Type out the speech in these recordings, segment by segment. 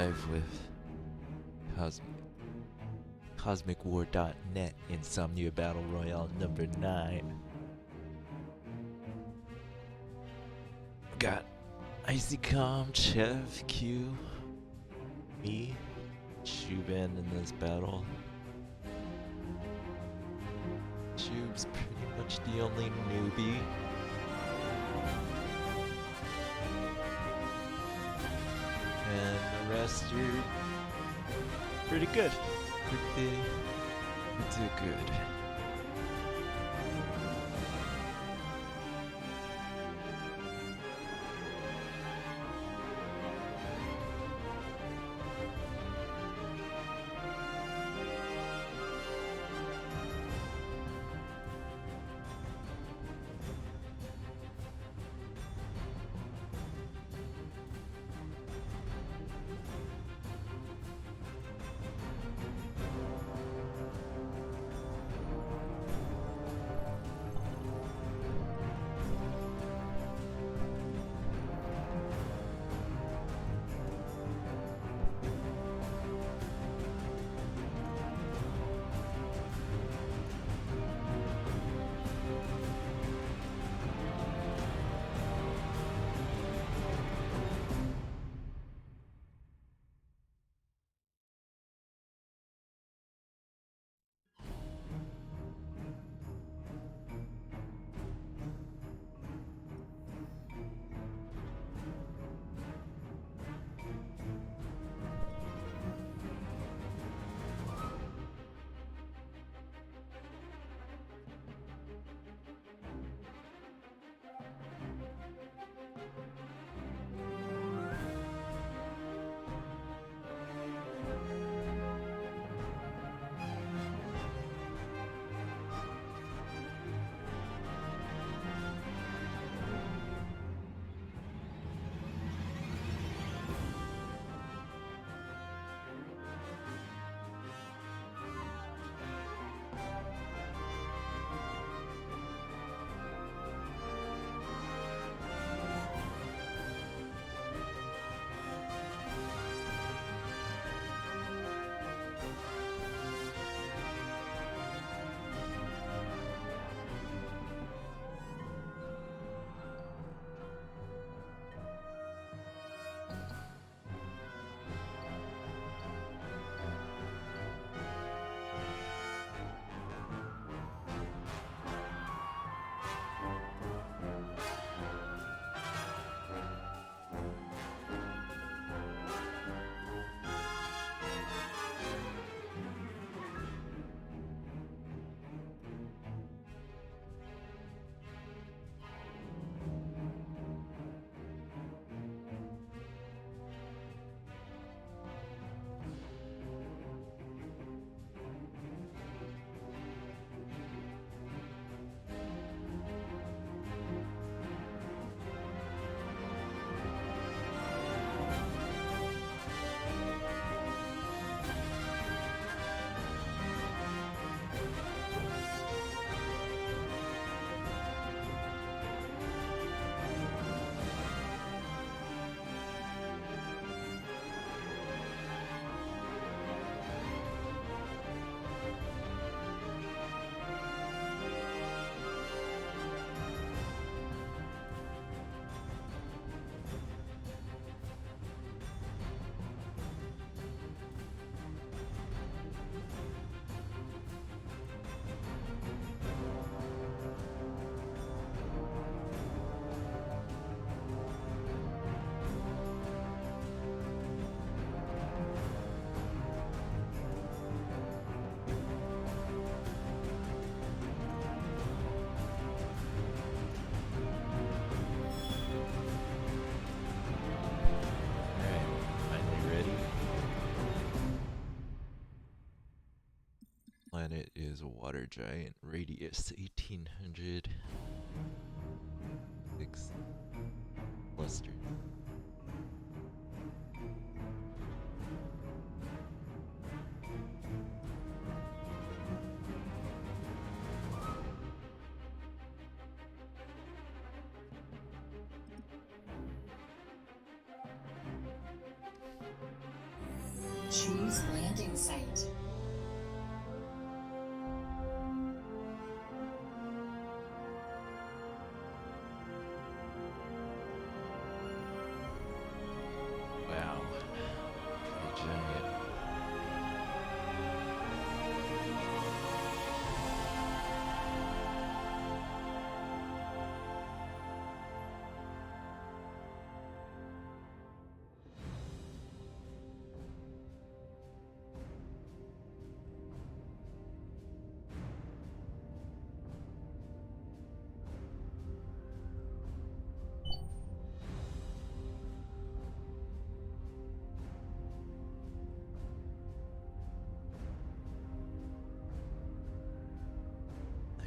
live with CosmicWar.net Insomnia Battle Royale number 9. Got Icycom, Chev, Q, me, Shuban in this battle. Tube's pretty much the only newbie. And the rest are pretty good. Pretty good. Planet is a water giant, radius 1800. 6 cluster. Choose landing site. Wow. A giant.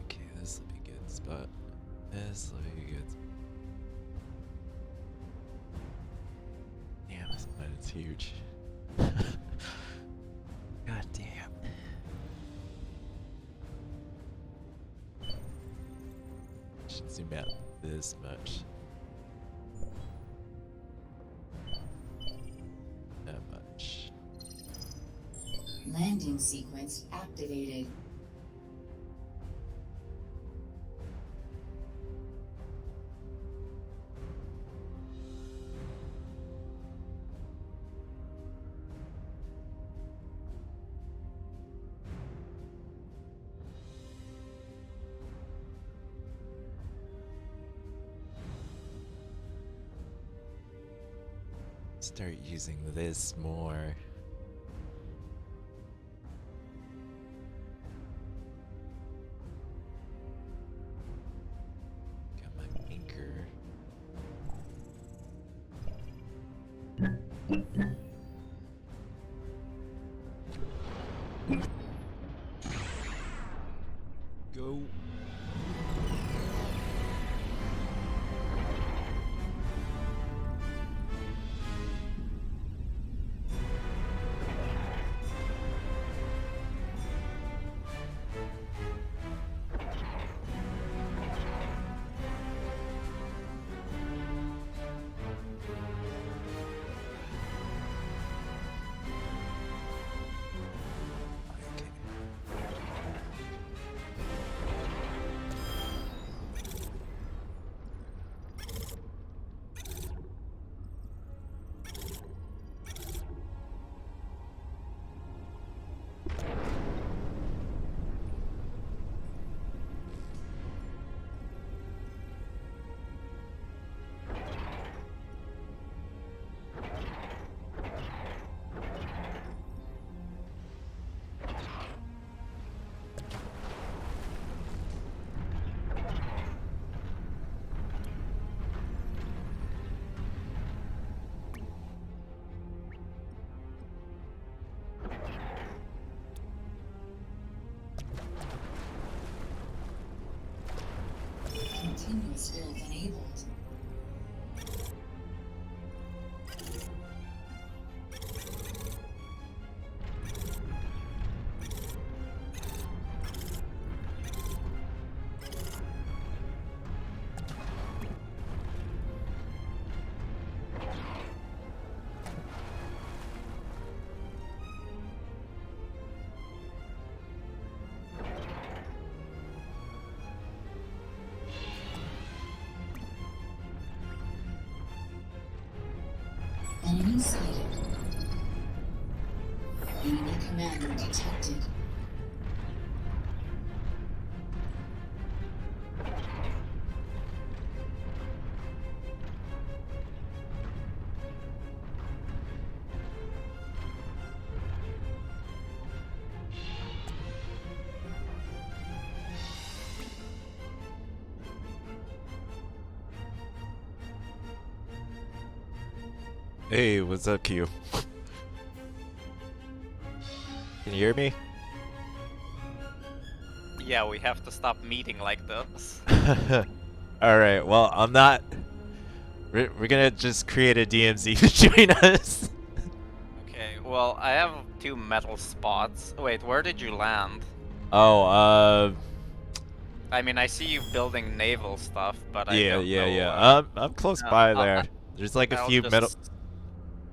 Okay, this will be a good spot. This will be good. Damn, this planet's huge. God damn. Should zoom out this much. That much. Landing sequence activated. Start using this more. Got my anchor. Go. Continuous build enabled. Enemy sighted. Enemy commander detected. Hey, what's up, Q? Can you hear me? Yeah, we have to stop meeting like this. Alright, well, I'm not... We're gonna just create a DMZ between us. Okay, well, I have 2 metal spots. Wait, where did you land? Oh, I mean, I see you building naval stuff, but I yeah, don't know. yeah. I'm close uh, by I'll- there. There's like a I'll few metal... just...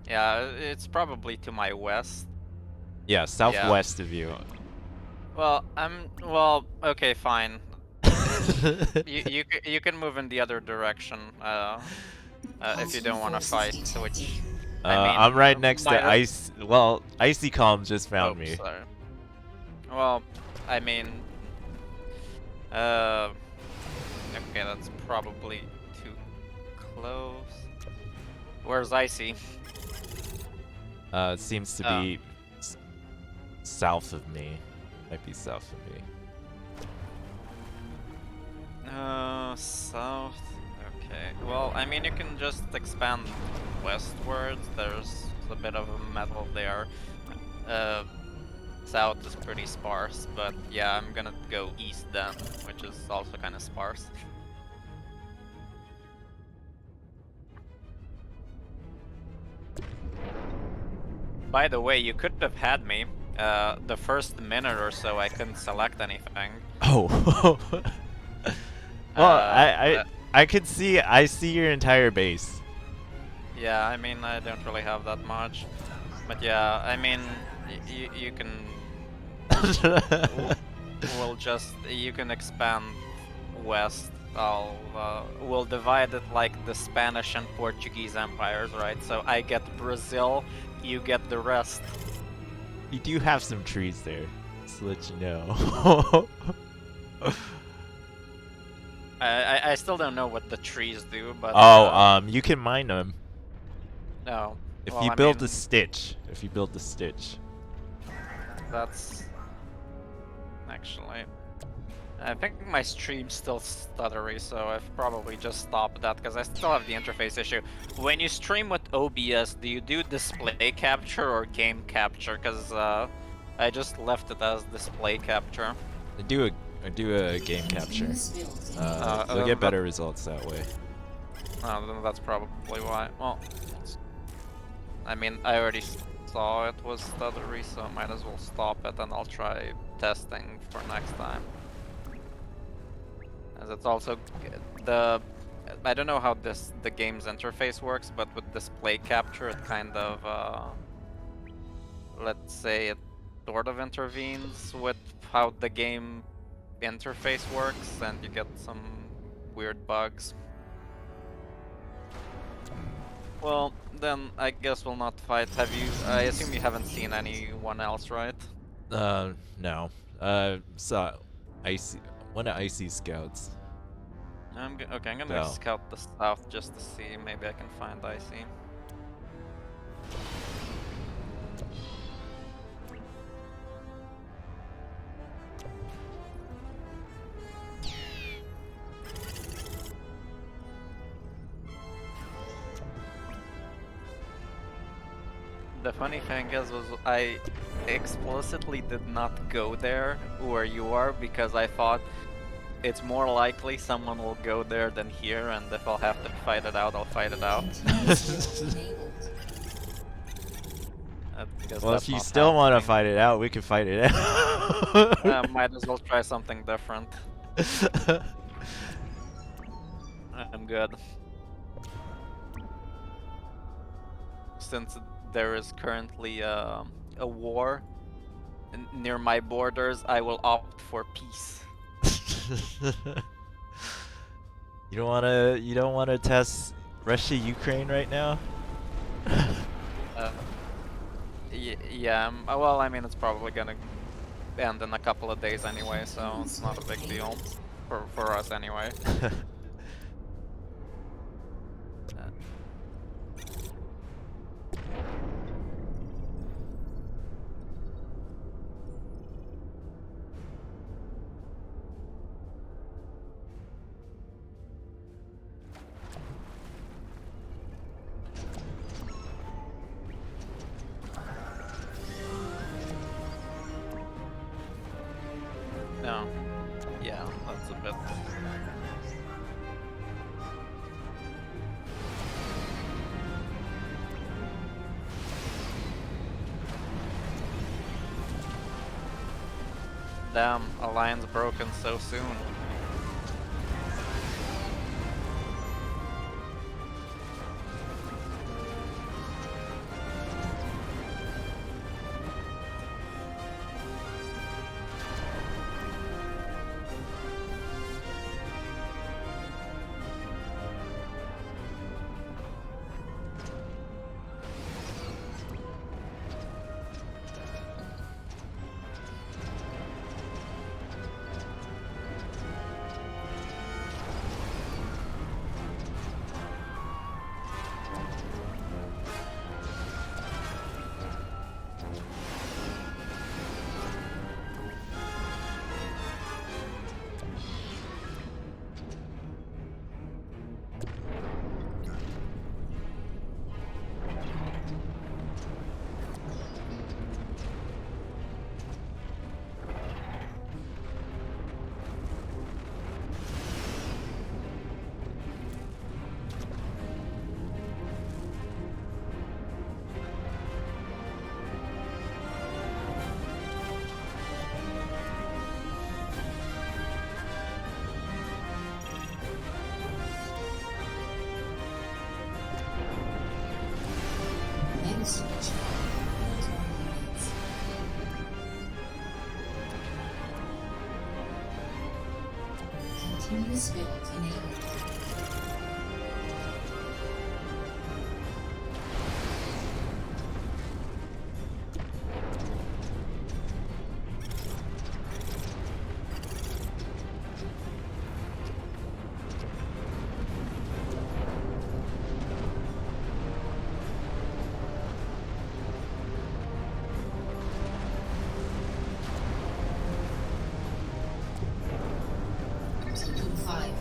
Yeah, it's probably to my west. Yeah, southwest of you. Well, okay, fine. You can move in the other direction. If you don't want to fight, Forces which detected. I I'm mean, right next might. to ice. Well, Icy Calm just found Oops, me. sorry. Well, I mean, uh, okay, that's probably too close. Where's Icy? It seems to Oh. be south of me. Might be south of me. South. Okay. Well, I mean, you can just expand westwards. There's a bit of a metal there. Uh, South is pretty sparse, but yeah, I'm gonna go east then, which is also kind of sparse. By the way, you could have had me. The first minute or so, I couldn't select anything. Oh. Well, Uh, I could see. I see your entire base. yeah, I mean, I don't really have that much, but yeah, I mean, you can. We'll just you can expand west. We'll divide it like the Spanish and Portuguese empires, right? So I get Brazil, you get the rest. You do have some trees there, just to let you know. I still don't know what the trees do, but Oh, you can mine them no. if Well, you I build mean, the stitch. If you build the stitch. that's actually. I think my stream's still stuttery, so I've probably just stopped that because I still have the interface issue. When you stream with OBS, do you do display capture or game capture? Because I just left it as display capture. I do a game capture. Continuous build enabled. You'll get better results that way. Then that's probably why. Well, I mean, I already saw it was stuttery, so I might as well stop it and I'll try testing for next time. As it's also the I don't know how the game's interface works, but with display capture, it kind of let's say it sort of intervenes with how the game interface works, and you get some weird bugs. Well, then I guess we'll not fight. Have you? I assume you haven't seen anyone else, right? No. So, Icy, one of Icy scouts. Okay, I'm gonna No. scout the south just to see. Maybe I can find Icy. The funny thing was I explicitly did not go there where you are because I thought it's more likely someone will go there than here, and if I'll have to fight it out, I'll fight it out. Continuous build enabled. Because Well, that's if you not still want to happening. fight it out, we can fight it out. Might as well try something different. I'm good. Since there is currently a war near my borders, I will opt for peace. You don't wanna test Russia Ukraine right now? Uh, yeah, well, I mean, it's probably gonna end in a couple of days anyway, so it's not a big deal for us anyway. No, yeah, that's a bit. Damn, alliance broken so soon. Force field enabled. Taking fire.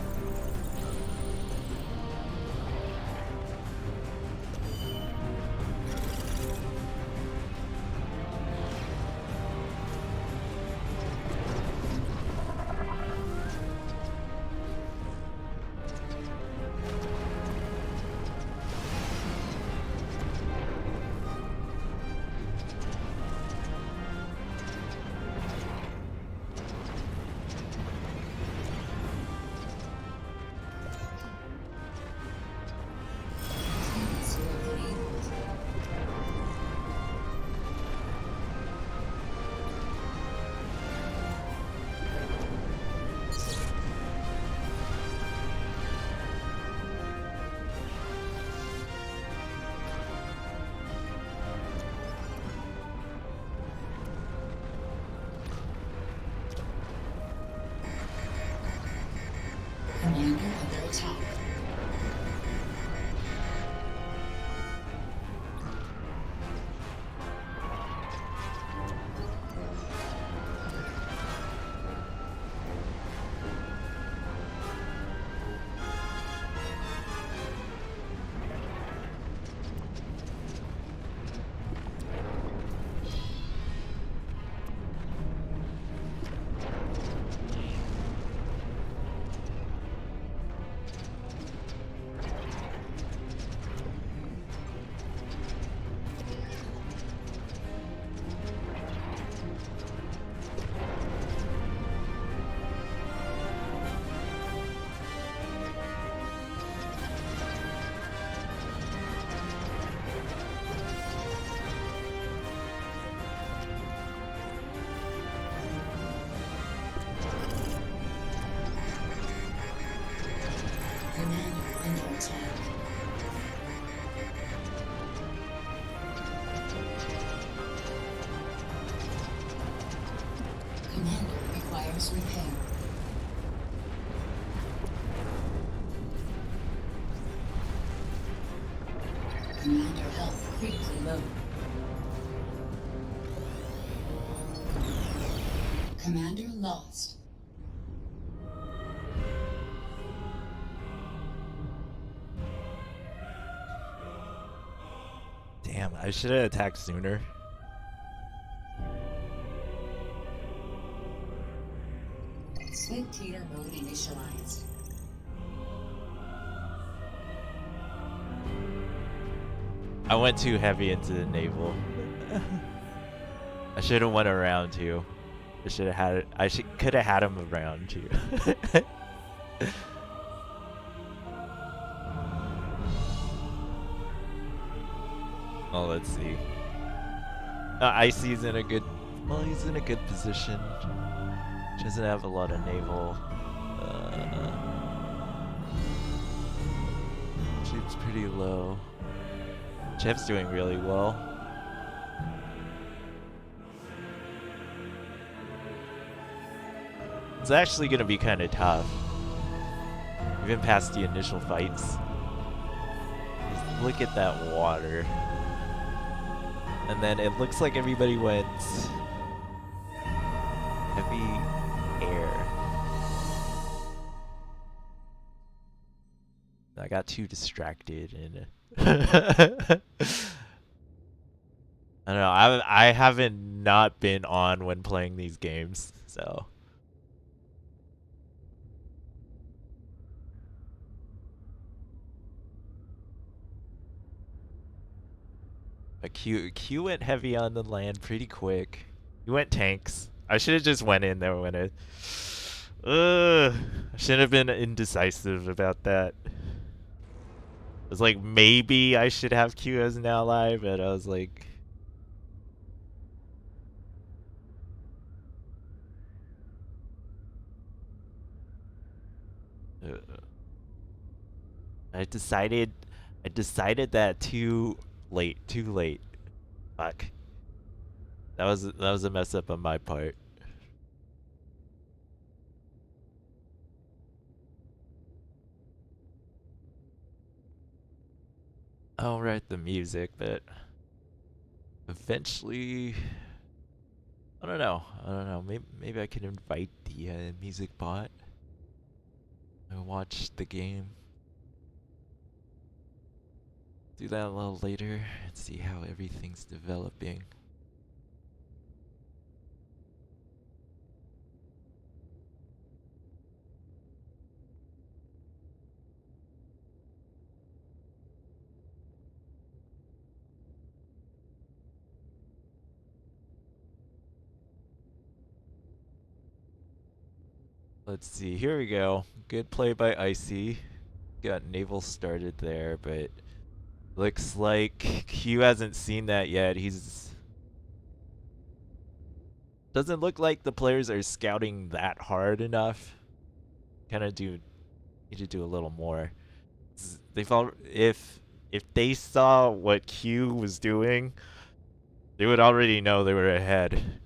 Commander under attack. Commander under attack. Commander requires repair. Commander health critically low. Commander lost. Damn, I should have attacked sooner. Spectator mode initialized. I went too heavy into the naval. I should have went around too. I should have had it. Could have had him around too. Oh, let's see. Icy's in a good. Well, he's in a good position. Doesn't have a lot of naval. Chip's pretty low. Chip's doing really well. It's actually gonna be kind of tough. Even past the initial fights. Just look at that water. And then it looks like everybody went heavy air. I got too distracted and I don't know. I haven't not been on when playing these games, so. But Q went heavy on the land pretty quick. He went tanks. I should have just went in there when it. I should have been indecisive about that. It was like maybe I should have Q as an ally, but I was like. I decided that too late. Too late. Fuck. That was a mess up on my part. I'll write the music, but eventually, I don't know. I don't know. Maybe I can invite the music bot and watch the game. Do that a little later and see how everything's developing. Let's see. Here we go. Good play by Icy. Got Naval started there, but looks like Q hasn't seen that yet. He's doesn't look like the players are scouting that hard enough. Kind of need to do a little more. They've all if they saw what Q was doing, they would already know they were ahead.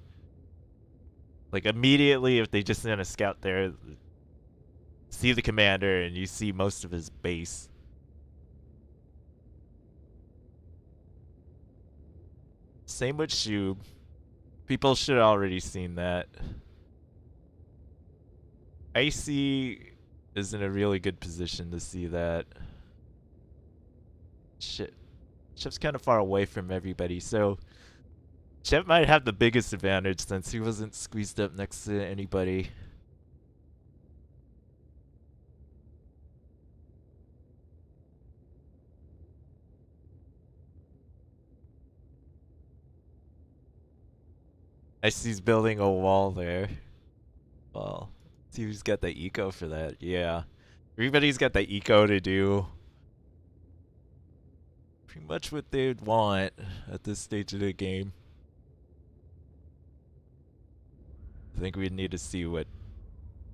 Like immediately, if they just sent a scout there, see the commander, and you see most of his base. Same with Shub. People should have already seen that. Icy is in a really good position to see that. Shit. Chef's kind of far away from everybody, so Chef might have the biggest advantage since he wasn't squeezed up next to anybody. Icy's building a wall there. Well, see who's got the eco for that. Yeah. Everybody's got the eco to do pretty much what they'd want at this stage of the game. I think we'd need to see what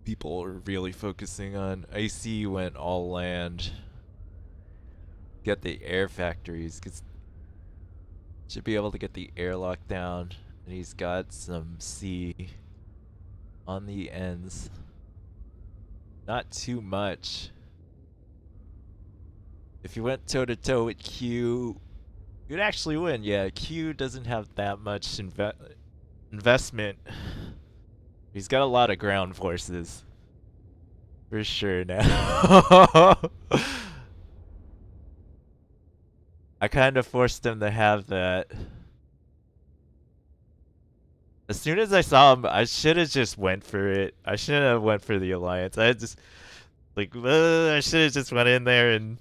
people are really focusing on. Icy went all land. Get the air factories, because should be able to get the airlock down. And he's got some sea on the ends. Not too much. If you went toe to toe with Q, you'd actually win. Yeah, Q doesn't have that much investment. He's got a lot of ground forces. For sure now. I kind of forced him to have that. As soon as I saw him, I should have just went for it. I shouldn't have went for the alliance. I just like I should have just went in there and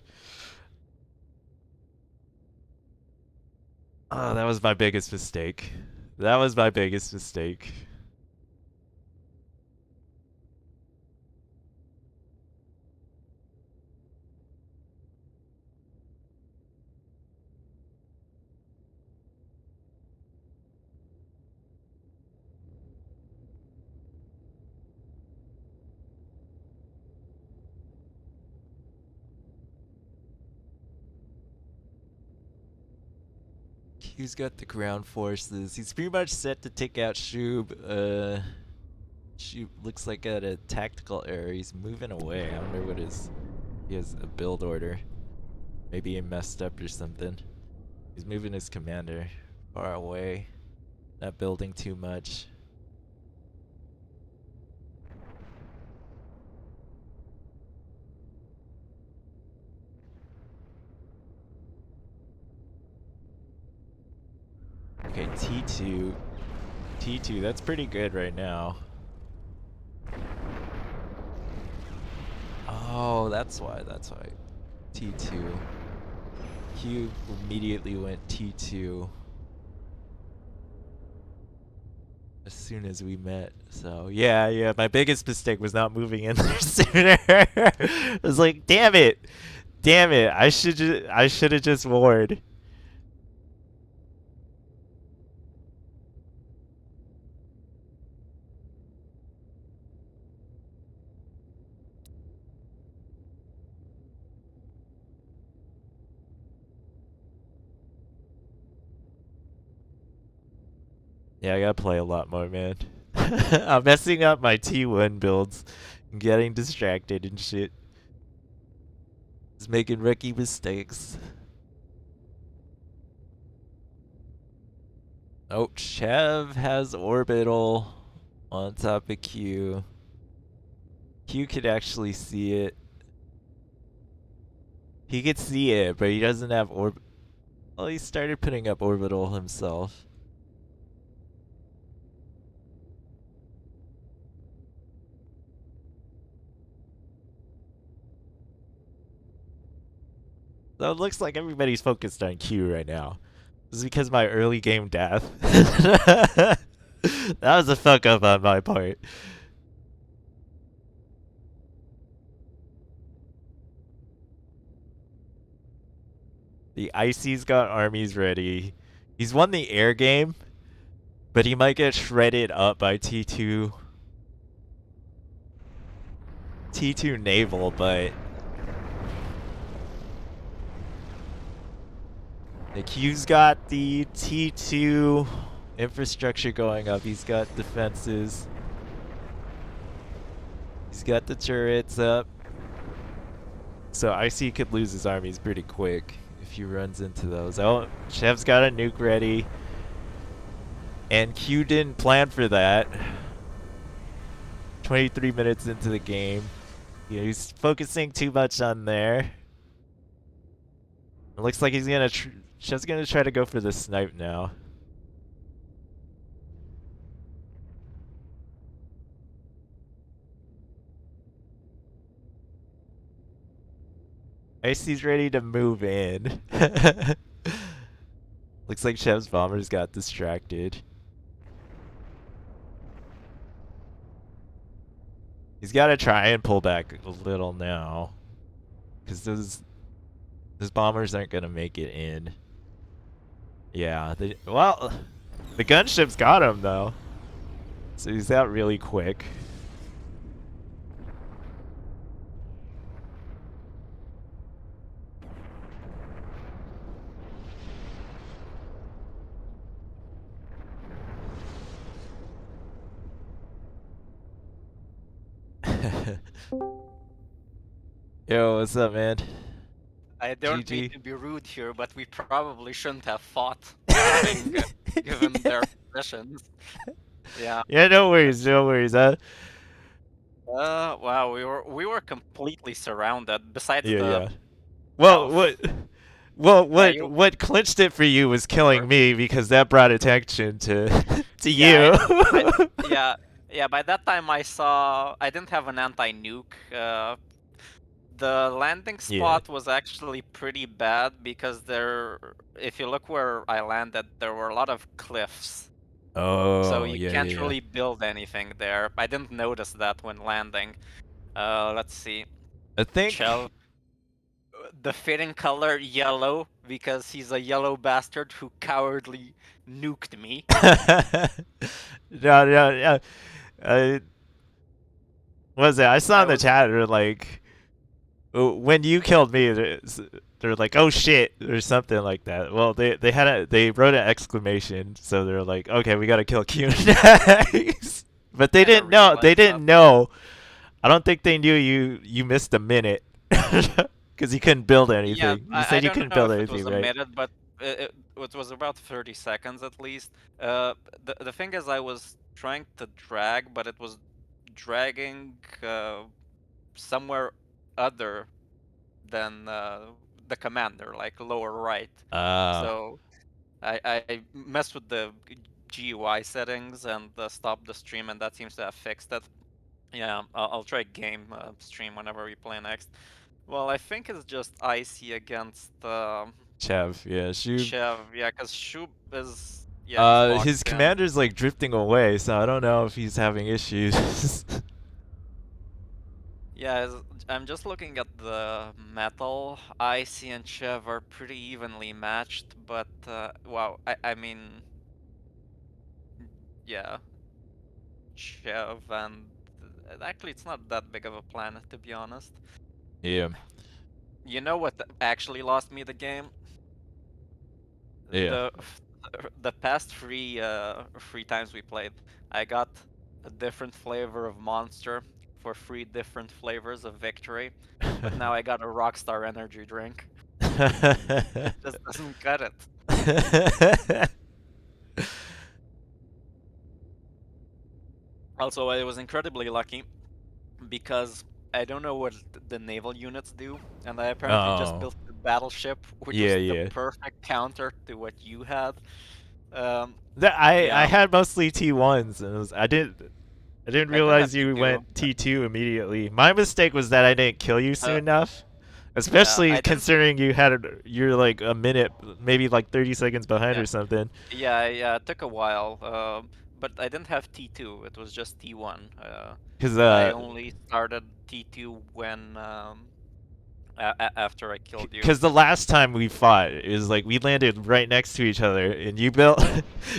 oh, that was my biggest mistake. That was my biggest mistake. Q's got the ground forces. He's pretty much set to take out Shub. Shub looks like at a tactical error. He's moving away. I wonder what his... He has a build order. Maybe he messed up or something. He's moving his commander far away. Not building too much. Okay, T2. T2, that's pretty good right now. Oh, that's why. T2. Q immediately went T2 as soon as we met. So yeah, my biggest mistake was not moving in there sooner. I was like, damn it, I should have just warned. Yeah, I gotta play a lot more, man. I'm messing up my T1 builds. I'm getting distracted and shit. Just making rookie mistakes. Oh, Chev has orbital on top of Q. Q could actually see it. He could see it, but he doesn't have orb. Well, he started putting up orbital himself. So it looks like everybody's focused on Q right now. This is because of my early game death. That was a fuck up on my part. The Icy's got armies ready. He's won the air game, but he might get shredded up by T2. T2 naval, but the Q's got the T2 infrastructure going up. He's got defenses. He's got the turrets up. So Icy could lose his armies pretty quick if he runs into those. Oh, Chev's got a nuke ready. And Q didn't plan for that. 23 minutes into the game. Yeah, he's focusing too much on there. It looks like he's gonna. Chev's gonna try to go for the snipe now. Icy's ready to move in. Looks like Chev's bombers got distracted. He's got to try and pull back a little now, because those bombers aren't gonna make it in. Yeah, well, the gunship's got him though, so he's out really quick. Yo, what's up, man? I don't mean GG. to be rude here, but we probably shouldn't have fought, having given their positions. Yeah. Yeah, no worries, no worries. Wow, we were completely surrounded. Besides Yeah, the yeah. Well, health. Yeah, you. what clinched it for you was killing me because that brought attention to to Yeah, you. yeah, yeah. By that time, I didn't have an anti-nuke. The landing Yeah. spot was actually pretty bad because if you look where I landed, there were a lot of cliffs. So Oh, you yeah, yeah, can't yeah. really build anything there. I didn't notice that when landing. Let's see. I think. Chev, the fitting color yellow because he's a yellow bastard who cowardly nuked me. No, no, yeah. Uh, what was it? I saw I in the was chat, they're like, when you killed me, they're like, oh shit, or something like that. Well, they wrote an exclamation, so they're like, okay, we gotta kill Q next. But they I never didn't know. They realized that. didn't know. I don't think they knew you missed a minute because you couldn't build Yeah, anything. You I said you don't couldn't know build if it anything, was a right? minute, but it was about 30 seconds at least. The thing is, I was trying to drag, but it was dragging somewhere other than the commander, like lower right. Ah, So I messed with the GUI settings and stopped the stream, and that seems to have fixed it. Yeah, I'll try game stream whenever we play next. Well, I think it's just Icy against Chev. Yeah, Shub. Chev. Yeah, because Shub is, yeah, he's His locked in. commander's like drifting away, so I don't know if he's having issues. Yeah, I'm just looking at the metal. Icy and Chev are pretty evenly matched, but wow, I mean, yeah, Chev and actually it's not that big of a planet to be honest. Yeah, You know what actually lost me the game? yeah. The the past three times we played, I got a different flavor of monster for three different flavors of victory, but now I got a Rockstar energy drink. It just doesn't cut it. Also, I was incredibly lucky because I don't know what the naval units do, and I apparently just Oh, built the battleship, which yeah, was the yeah. perfect counter to what you had. Um, I yeah, had mostly T1s, and I didn't I did have realize you T2. went T2 immediately. My mistake was that I didn't kill you soon Uh, enough. yeah, Especially I didn't. considering you're like a minute, maybe like 30 seconds behind Yeah, or something. yeah, it took a while. But I didn't have T2. It was just T1. Cause I only started T2 when after I killed you. Because the last time we fought, it was like we landed right next to each other, and you built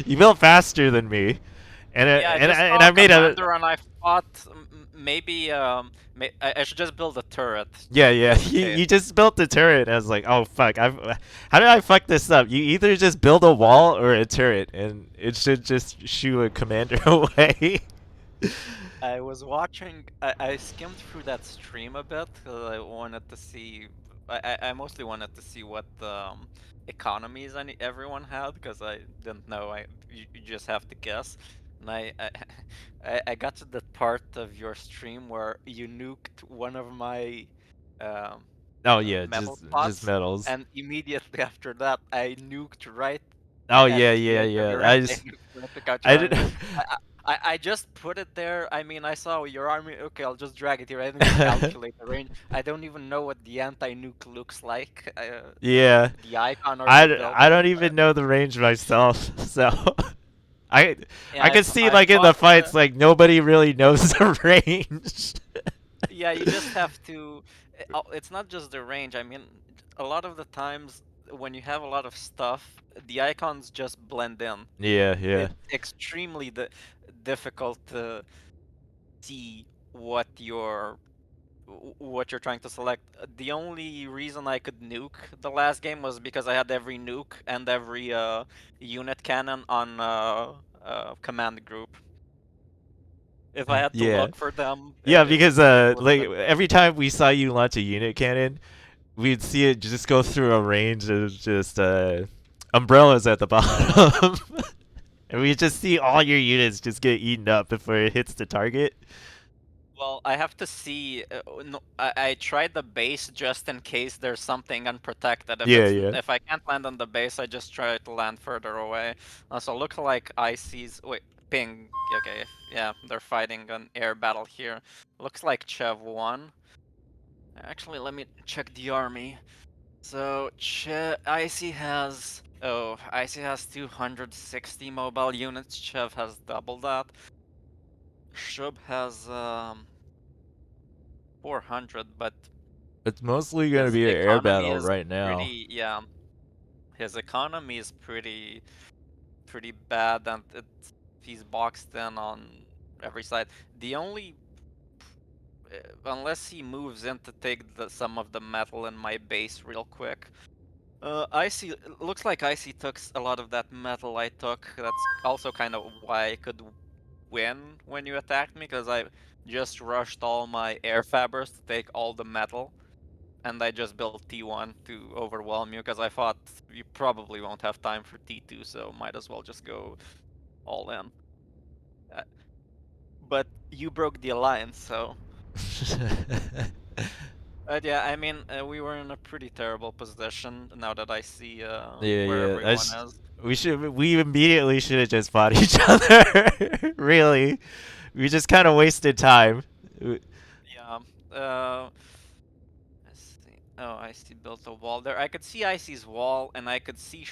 you built faster than me, and Yeah, I just I saw a made a commander and I thought maybe I should just build a turret yeah, yeah. just in You case. you just built the turret. And I was like, oh fuck, how did I fuck this up? You either just build a wall or a turret, and it should just shoo a commander away. I was watching. I skimmed through that stream a bit because I wanted to see. I mostly wanted to see what economies everyone had because I didn't know. You just have to guess. And I got to the part of your stream where you nuked one of my um, Oh yeah, metal just spots, medals. and immediately after that, I nuked right Oh at yeah, the yeah, edge of yeah. your I range. I just nuked right to catch your I army. did. I just put it there. I mean, I saw your army. Okay, I'll just drag it here. I didn't calculate the range. I don't even know what the anti-nuke looks like. Yeah. The icon or I, the build. I don't even know the range myself, so I Yeah, I can see I like in thought. the fights like nobody really knows the range. Yeah, you just have to. It's not just the range. I mean, a lot of the times when you have a lot of stuff, the icons just blend in. Yeah, yeah. It's extremely difficult to see what you're trying to select. The only reason I could nuke the last game was because I had every nuke and every unit cannon on command group. If I had to Yeah. look for them, Yeah, because it was like difficult. every time we saw you launch a unit cannon, we'd see it just go through a range of just umbrellas at the bottom. And we just see all your units just get eaten up before it hits the target. Well, I have to see. No, I tried the base just in case there's something unprotected. Yeah, yeah. If I can't land on the base, I just try to land further away. So look like IC's wait ping. Okay, yeah, they're fighting an air battle here. Looks like Chev won. Actually, let me check the army. So IC has IC has 260 mobile units. Chev has double that. Shub has 400, but It's mostly gonna his be an air economy battle is right now. pretty, yeah, his economy is pretty bad, and he's boxed in on every side. The only unless he moves in to take some of the metal in my base real quick. Icy looks like Icy took a lot of that metal I took. That's also kind of why I could win when you attacked me, because I just rushed all my air fabbers to take all the metal. And I just built T1 to overwhelm you because I thought you probably won't have time for T2, so might as well just go all in. Uh, but you broke the alliance, so. Yeah, I mean, we were in a pretty terrible position now that I see Yeah, where yeah. everyone is. We immediately should have just fought each other. Really. We just kind of wasted time. Yeah. Let's see. Oh, I see built a wall there. I could see Icy's wall, and I could see.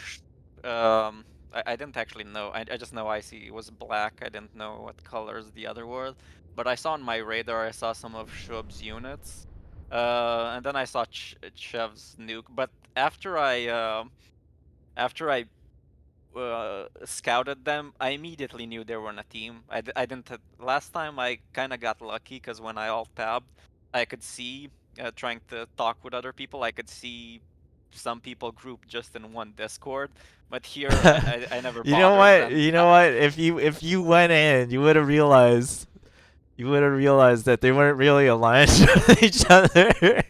I didn't actually know. I just know Icy was black. I didn't know what colors the other were. But I saw on my radar, I saw some of Shub's units. And then I saw Chev's nuke. But after I scouted them, I immediately knew they were on a team. I didn't. Last time I kind of got lucky because when I alt tabbed, I could see trying to talk with other people. I could see some people group just in one Discord, but here I never You know bothered, what? and You know what? If you went in, you would have realized that they weren't really aligned with each other.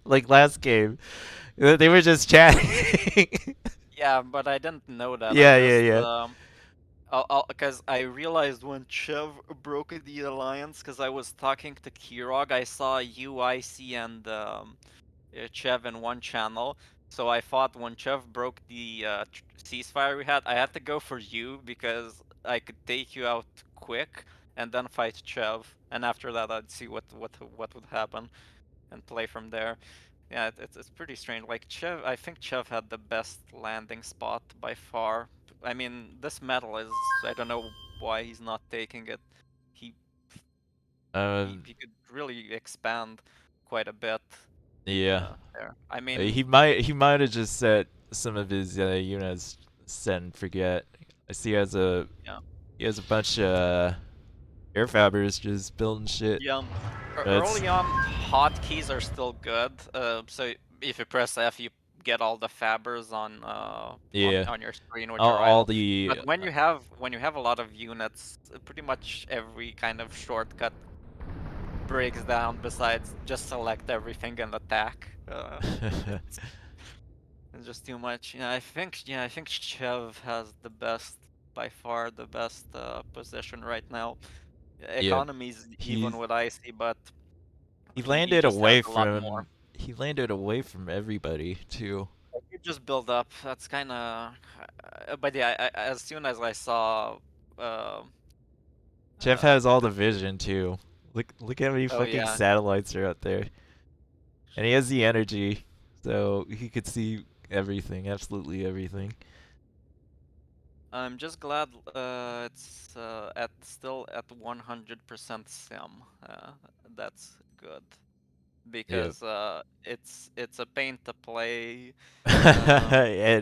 Like last game, they were just chatting. yeah, but I didn't know that. I Yeah, yeah, just yeah. because I realized when Chev broke the alliance, because I was talking to Kirog, I saw UIC and Chev in one channel. So I thought when Chev broke the ceasefire we had, I had to go for you because I could take you out quick and then fight Chev, and after that I'd see what would happen and play from there. Yeah, it's pretty strange. Like Chev, I think Chev had the best landing spot by far. I mean, this metal is, I don't know why he's not taking it. He Um, he could really expand quite a bit yeah. there. I mean, He might have just set some of his units set and forget. I see yeah. he has a bunch of air fabbers just building shit. Yeah, That's early on, hotkeys are still good. So if you press F, you get all the fabbers yeah. on your screen, which are All idle. the But when you have a lot of units, pretty much every kind of shortcut breaks down. Besides just select everything and attack. It's, it's just too much. I think Chev has the best, by far the best position right now. yeah. Economy's even He's with icy, but he he landed just has away a lot more. from he landed away from everybody too. Like, you just build up. That's kind of. But yeah, as soon as I saw, uh, Jeff has all the the vision too. Look how many oh fucking yeah, satellites are out there. And he has the energy, so he could see everything, absolutely everything. I'm just glad it's at still at 100% sim. That's good Yep. because it's a pain to play. Um,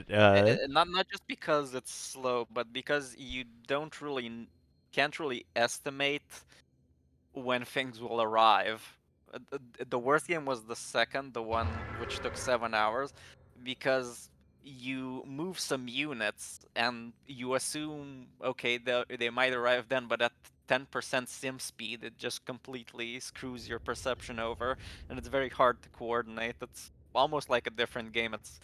and not just because it's slow, but because you don't really can't really estimate when things will arrive. The worst game was the second, the one which took 7 hours, because you move some units and you assume, okay, they might arrive then, but at 10% sim speed, it just completely screws your perception over, and it's very hard to coordinate. It's almost like a different game. It's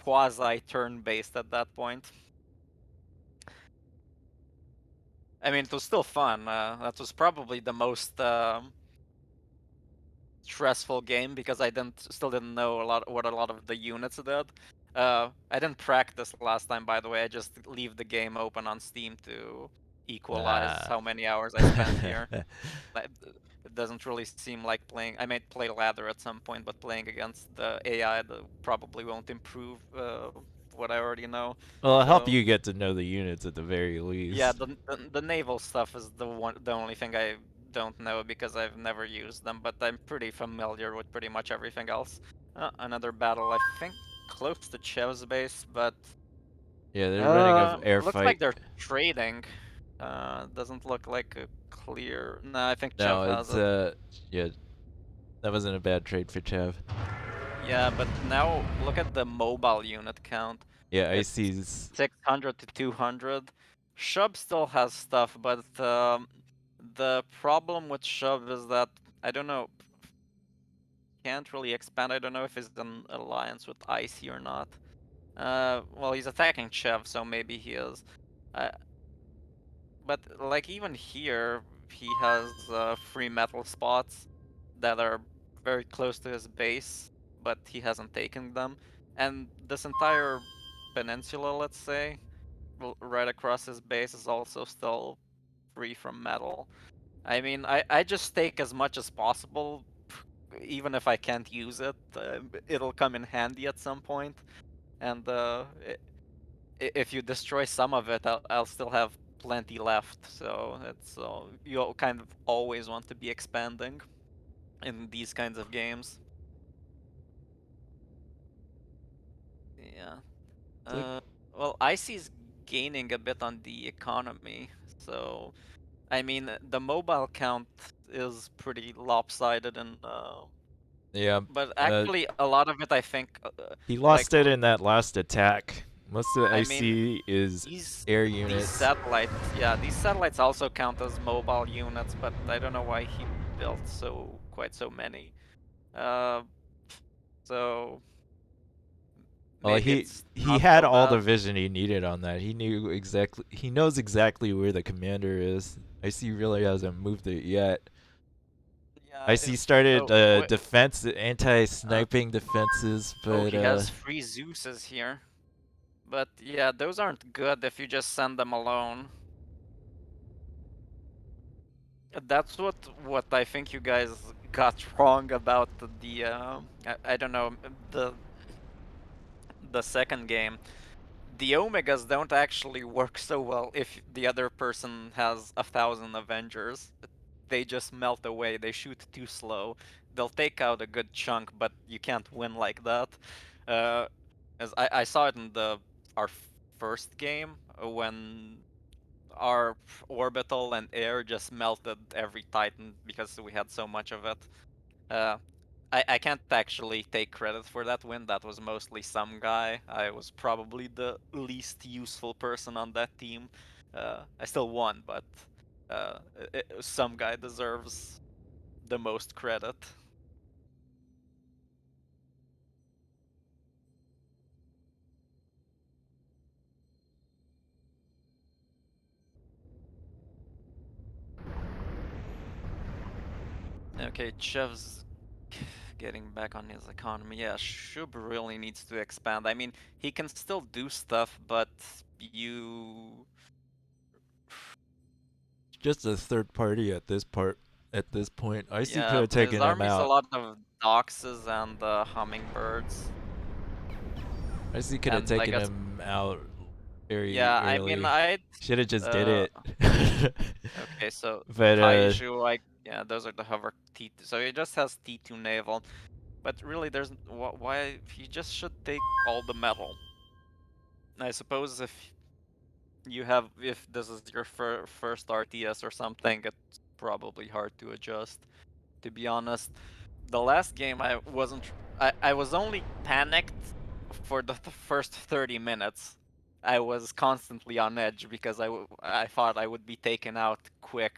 quasi turn-based at that point. I mean, it was still fun. That was probably the most stressful game because I still didn't know a lot of the units did. I didn't practice last time, by the way. I just leave the game open on Steam to equalize ah. how many hours I spent here. Like, it doesn't really seem like playing. I might play ladder at some point, but playing against the AI probably won't improve what I already know. Well, I'll help So you get to know the units at the very yeah, least. the naval stuff is the only thing I don't know because I've never used them, but I'm pretty familiar with pretty much everything else. Another battle, I think, close to Chev's base, but Yeah, they're running a air looks fight. like they're trading. Doesn't look like a clear. No, I think Chev No, has it's it. yeah, that wasn't a bad trade for Chev. Yeah, but now look at the mobile unit count. Yeah, It's Icy's 600 to 200. Shub still has stuff, but the problem with Shub is that I don't know, can't really expand. I don't know if he's in alliance with Icy or not. Well, he's attacking Chev, so maybe he is. Uh, but like even here, he has free metal spots that are very close to his base, but he hasn't taken them. And this entire peninsula, let's say, right across his base is also still free from metal. I mean, I just take as much as possible, even if I can't use it. It'll come in handy at some point, and if you destroy some of it, I'll still have plenty left. So it's you kind of always want to be expanding in these kinds of games. Yeah. it's like Well, Icy's gaining a bit on the economy, so I mean the mobile count is pretty lopsided in Yeah. But Uh, actually, a lot of it, I think, he like, lost it in that last attack. Most of the I mean, IC is these air these units. satellites, yeah, these satellites also count as mobile units, but I don't know why he built quite so many. Uh, so Well, maybe he it's he not had so all the bad. vision he needed on that. He knows exactly where the commander is. IC really hasn't moved it yet. Yeah, IC started so defense, uh, anti-sniping defenses, oh, but he has 3 Zeuses here. But yeah, those aren't good if you just send them alone. That's what I think you guys got wrong about I don't know, the second game. The Omegas don't actually work so well if the other person has 1,000 Avengers. They just melt away. They shoot too slow. They'll take out a good chunk, but you can't win like that. Uh, as I saw it in our first game when our orbital and air just melted every Titan because we had so much of it. Uh, I can't actually take credit for that win. That was mostly some guy. I was probably the least useful person on that team. I still won, but some guy deserves the most credit. Okay, Chev's getting back on his economy. Yeah, Shub really needs to expand. I mean, he can still do stuff, but you just a third party at this point. IC could yeah, have his taken him army's a out. lot of doxes and hummingbirds. IC could have And I taken guess, him out very yeah, I mean, early. Should have just did uh, it. okay, so But Kaiju, yeah, those are the hover T2. So he just has T2 naval, but really, why he just should take all the metal. I suppose if this is your first RTS or something, it's probably hard to adjust. To be honest, the last game I wasn't. I was only panicked for the first 30 minutes. I was constantly on edge because I thought I would be taken out quick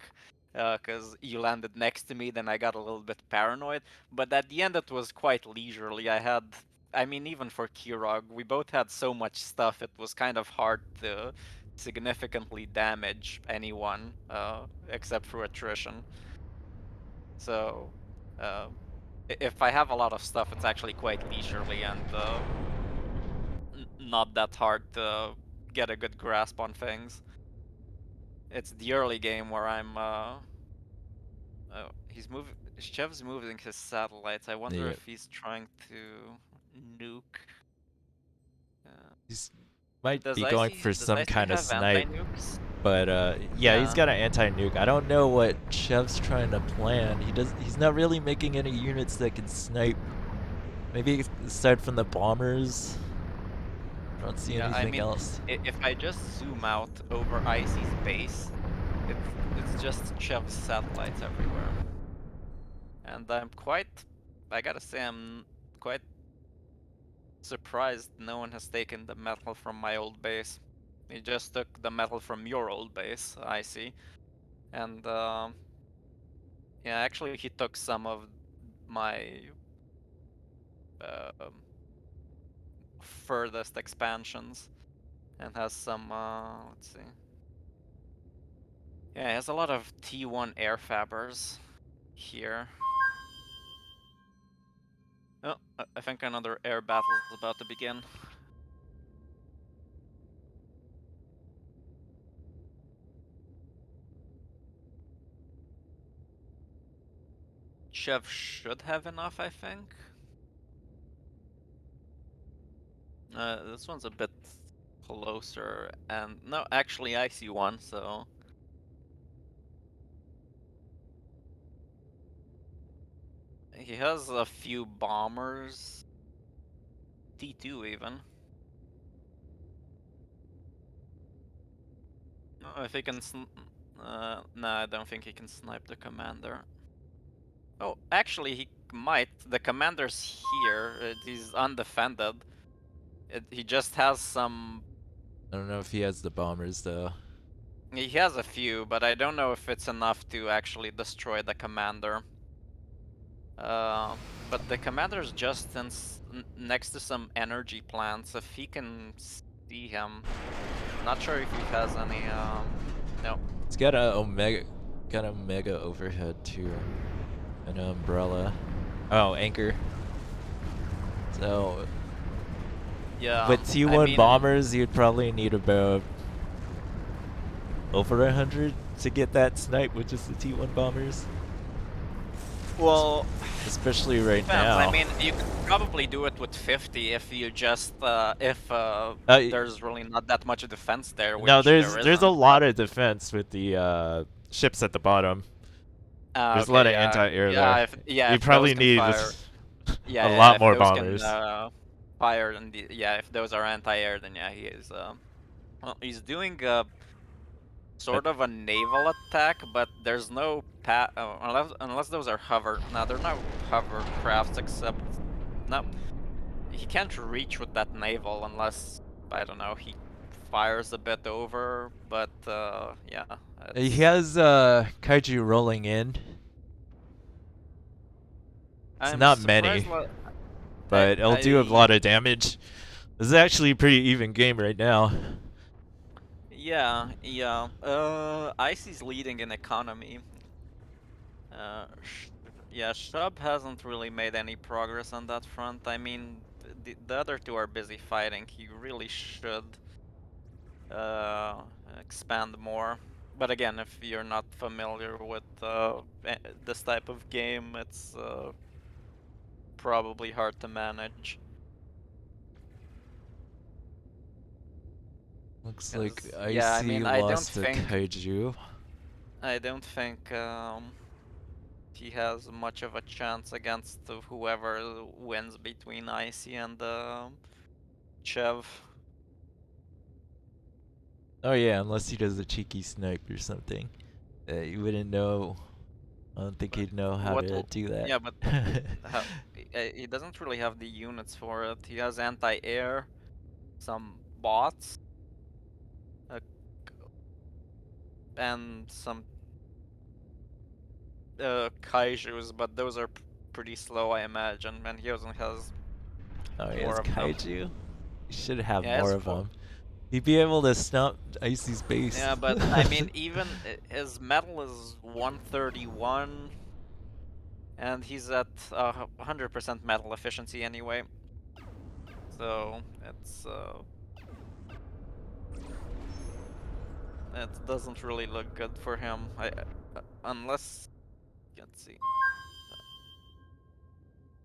because you landed next to me. Then I got a little bit paranoid. But at the end, it was quite leisurely. I mean, even for Kirog, we both had so much stuff. It was kind of hard to significantly damage anyone except for attrition. So, if I have a lot of stuff, it's actually quite leisurely and not that hard to get a good grasp on things. It's the early game where I'm. Oh, he's moving. Chev's moving his satellites. I wonder yeah, if he's trying to nuke. Uh, he's might be going for Does some IC kind of have snipe. anti-nukes? But yeah, he's Yeah, got an anti-nuke. I don't know what Chev's trying to plan. He's not really making any units that can snipe. Maybe aside from the bombers, I don't see yeah. I anything mean, else. if I just zoom out over IC's base, it's just Chev's satellites everywhere. And I gotta say, I'm quite surprised no one has taken the metal from my old base. He just took the metal from your old base, I see. And yeah, actually, he took some of my um furthest expansions and has some, let's see. Yeah, he has a lot of T1 air fabbers here. Oh, I think another air battle is about to begin. Chev should have enough, I think. This one's a bit closer, and no, actually I see one, so he has a few bombers, T2 even. If he can no, I don't think he can snipe the commander. Oh, actually might. The commander's here. He's undefended. He just has some. I don't know if he has the bombers though. He has a few, but I don't know if it's enough to actually destroy the commander. But the commander's just next to some energy plants. If he can see him, not sure if he has any. No. It's got got a mega overhead too, an umbrella. Oh, anchor. So Yeah. with T1 I mean, bombers, you'd probably need about over 100 to get that snipe with just the T1 bombers. well, Especially right depends. now. I mean, you could probably do it with 50 if you just if Uh, there's really not that much defense there, no, which there there's a isn't. lot of defense with the ships at the bottom. There's a lot Okay, of yeah, anti-air there. yeah, You if those probably can need fire, a yeah, lot if more those can bombers. fire, and yeah, if those are anti-air, then yeah, he is. Well, he's doing sort of a naval attack, but there's no unless those are hover. No, they're not hovercrafts, except no, he can't reach with that naval unless I don't know he fires a bit over. But yeah, He it's. has kaiju rolling in. It's I'm not many, surprised. but it'll do a lot of damage. This is actually a pretty even game right now. Yeah, yeah. Icy's leading in economy. Yeah, Shub hasn't really made any progress on that front. I mean, the other two are busy fighting. He really should uh, expand more. But again, if you're not familiar with this type of game, it's probably hard to manage. Looks like Yeah, I Icy mean, lost a kaiju. I don't think he has much of a chance against whoever wins between Icy and Chev. Oh yeah, unless he does a cheeky snipe or something. You wouldn't know. I don't think But he'd know how what? to do that. Yeah, but he doesn't really have the units for it. He has anti-air, some bots, uh, and some kaijus, but those are pretty slow, I imagine. And he also has Oh, he has more of them. kaiju? He should have Yeah, more has of four. them. He'd be able to stomp Icy's base. Yeah, but I mean, even his metal is 131, and he's at 100% metal efficiency anyway. So it's it doesn't really look good for him. Unless let's see,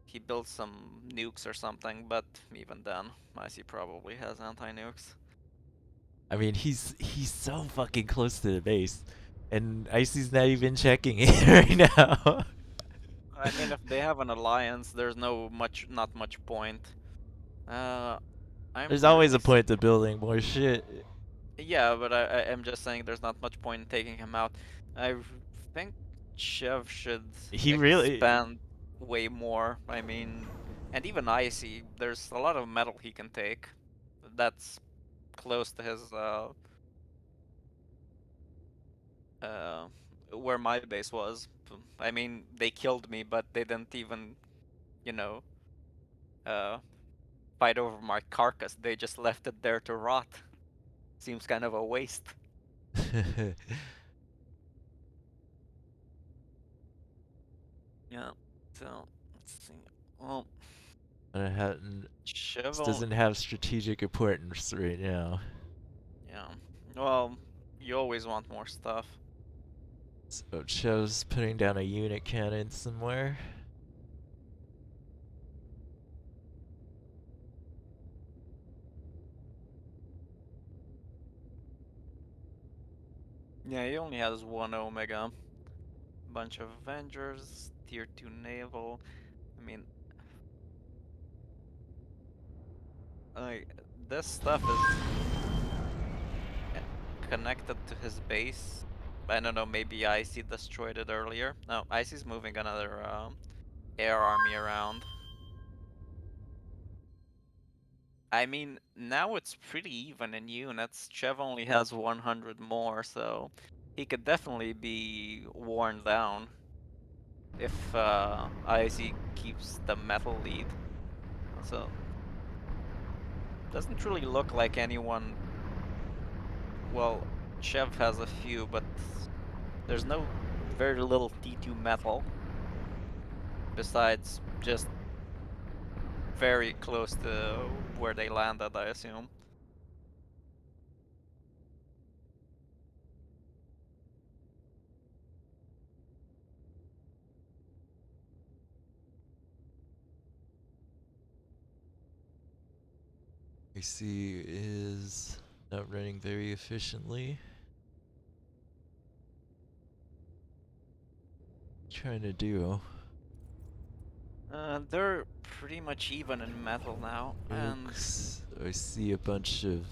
he builds some nukes or something. But even then, Icy probably has anti-nukes. I mean, he's so fucking close to the base, and Icy's not even checking it right now. I mean, if they have an alliance, there's not much point. Uh, There's I'm always a really point to building more shit. Yeah, but I am just saying there's not much point in taking him out. I think Chev should He really. expand way more. I mean, and even Icy, there's a lot of metal he can take. That's close to his uh where my base was. I mean, they killed me, but they didn't even, you know, uh fight over my carcass. They just left it there to rot. Seems kind of a waste. Yeah. So let's see. Well, This Cheval, doesn't have strategic importance right now. yeah. Well, you always want more stuff. So it shows putting down a unit cannon somewhere. Yeah, he only has one Omega. Bunch of Avengers, tier 2 naval. I mean, like, this stuff is connected to his base. I don't know, maybe Icy destroyed it earlier. No, Icy's moving another air army around. I mean, now it's pretty even in units. Chev only has 100 more, so he could definitely be worn down if IC keeps the metal lead. So doesn't really look like anyone. Well, Chev has a few, but there's very little T2 metal besides just very close to where they landed, I assume. AC is not running very efficiently. Trying to do. They're pretty much even in metal now, and Nukes. I see a bunch of.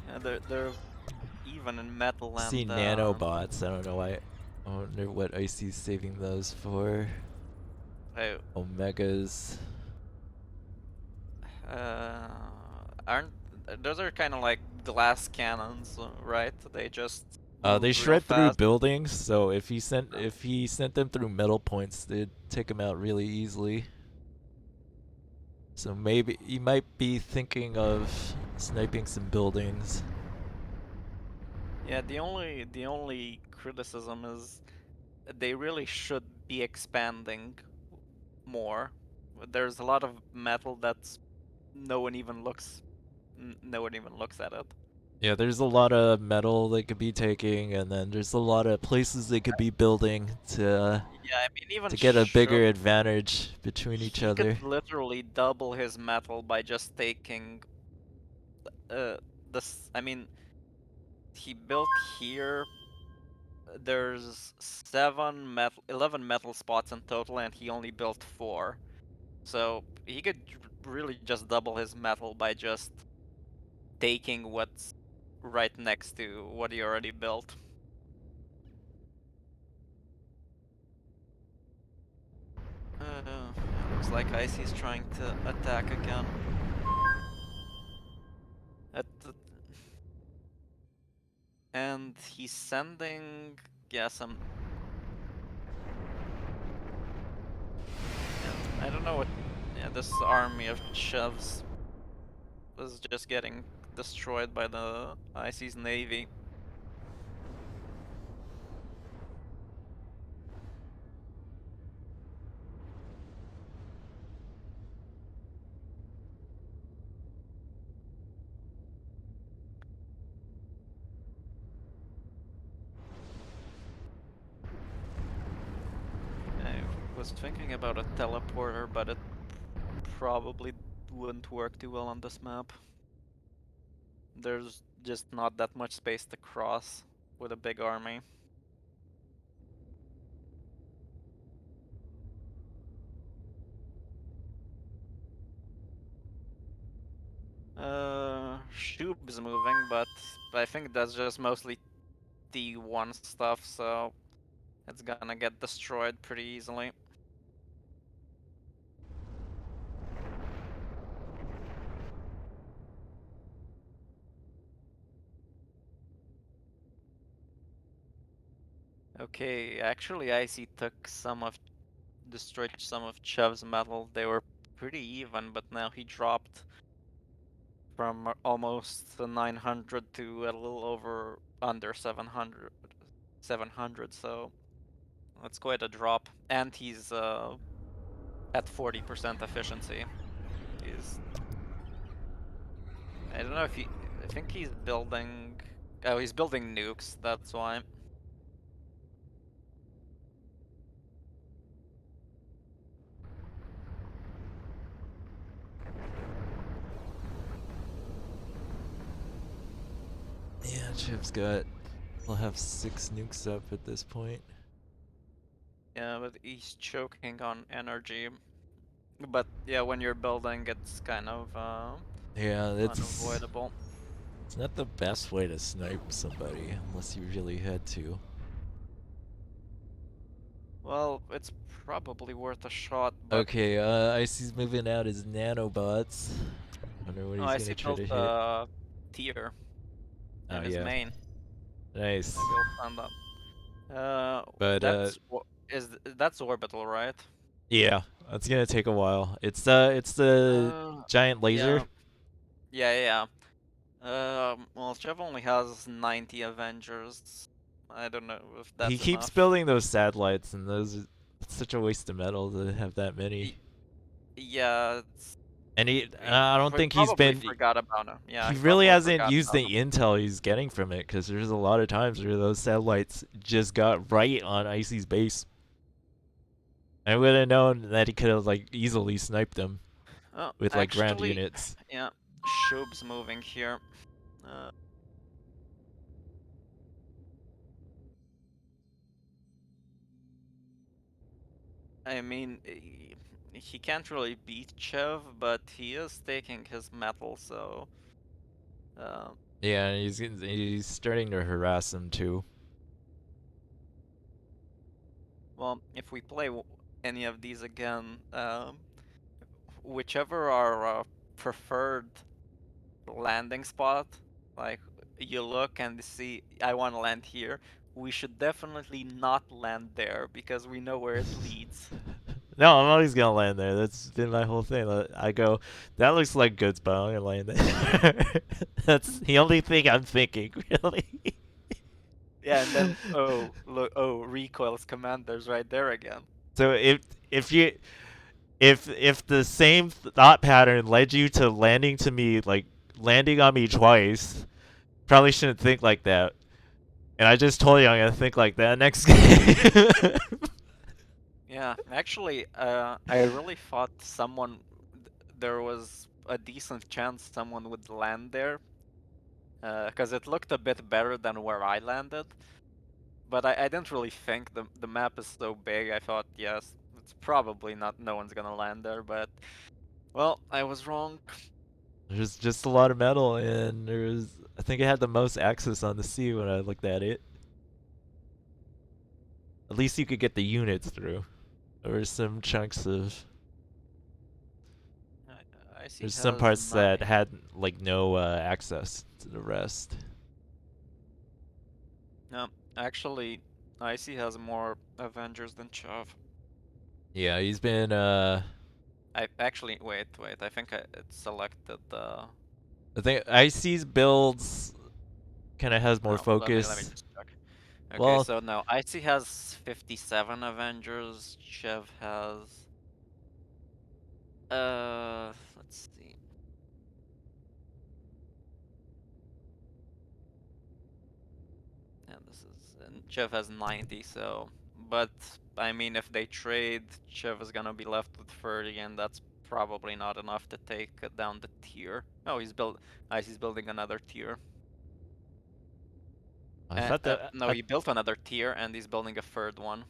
yeah, they're even in metal I see and nanobots. I don't know why. I wonder what IC's saving those for. I, Omegas. uh, aren't those are kind of like glass cannons, right? They just They move real shred through fast. buildings, so if he sent them through metal points, they'd take them out really easily. So maybe he might be thinking of sniping some buildings. Yeah, the only criticism is they really should be expanding more. There's a lot of metal that's no one even looks no one even looks at it. Yeah, there's a lot of metal they could be taking, and then there's a lot of places they could be building Yeah, I mean even to get a show bigger advantage between each he could other. literally double his metal by just taking uh this. I mean, he built here. There's 11 metal spots in total, and he only built 4. So he could really just double his metal by just taking what's right next to what he already built. Looks like Icy's trying to attack again. At the, and he's sending, yeah, some. Yeah, I don't know what. Yeah, this army of Chevs is just getting destroyed by the Icy's navy. I was thinking about a teleporter, but it probably wouldn't work too well on this map. There's just not that much space to cross with a big army. Shoob's moving, but I think that's just mostly T1 stuff, so it's gonna get destroyed pretty easily. Okay, actually IC destroyed some of Chev's metal. They were pretty even, but now he dropped from almost 900 to a little over under 700, so that's quite a drop. And he's at 40% efficiency. He's I don't know if he. I think he's building. Oh, he's building nukes. That's why. Yeah, Chip's got. We'll have 6 nukes up at this point. Yeah, but he's choking on energy. But yeah, when you're building, it's kind of Yeah, unavoidable. it's not the best way to snipe somebody unless you really had to. Well, it's probably worth a shot, but Okay, Icy's moving out his nanobots. Wonder what oh, he's I gonna see try to built hit. a tier Oh in his yeah, main, nice. so he'll stand up. But That's orbital, right? yeah, that's gonna take a while. It's the giant laser. Yeah, yeah. Well, Chev only has 90 Avengers. I don't know if He that's keeps enough. building those satellites, and it's such a waste of metal to have that many. Y- Yeah, And he I don't think he's probably been. forgot about him. Yeah, He he really probably hasn't forgot used about the him. intel he's getting from it, because there's a lot of times where those satellites just got right on Icy's base. I would have known that he could have like easily sniped them Oh, with like ground actually, units. yeah, Shub's moving here. Uh, I mean, he can't really beat Chev, but he is taking his metal, so uh, Yeah, and he's starting to harass him too. well, if we play any of these again, whichever our preferred landing spot, like you look and see, I want to land here. We should definitely not land there because we know where it leads. No, I'm always gonna land there. That's been my whole thing. I go, that looks like good spot. I'm gonna land there. That's the only thing I'm thinking, really. Yeah, and then oh look, oh recoil's commanders right there again. So if you if the same thought pattern led you to landing to me like landing on me twice, probably shouldn't think like that. And I just told you I'm gonna think like that next game. Yeah, actually, I really thought there was a decent chance someone would land there, because it looked a bit better than where I landed. But I didn't really think the map is so big. I thought, yes, it's probably not. No one's gonna land there. But well, I was wrong. There's just a lot of metal, and I think it had the most access on the sea when I looked at it. At least you could get the units through. There were some chunks of. I see There's some has parts that nine. had like no access to the rest. No, actually, Icy has more Avengers than Chav. Yeah, he's been. I actually wait. I think it selected the. I think Icy's builds kind of has more No, let me focus. just check. Okay, Well, so no, Icy has 57 Avengers. Chev has let's see. And this is and Chev has 90, so but I mean if they trade, Chev is gonna be left with 30 and that's probably not enough to take down the tier. Oh, Icy's building another tier. I thought that. No, he built another tier and he's building a third one.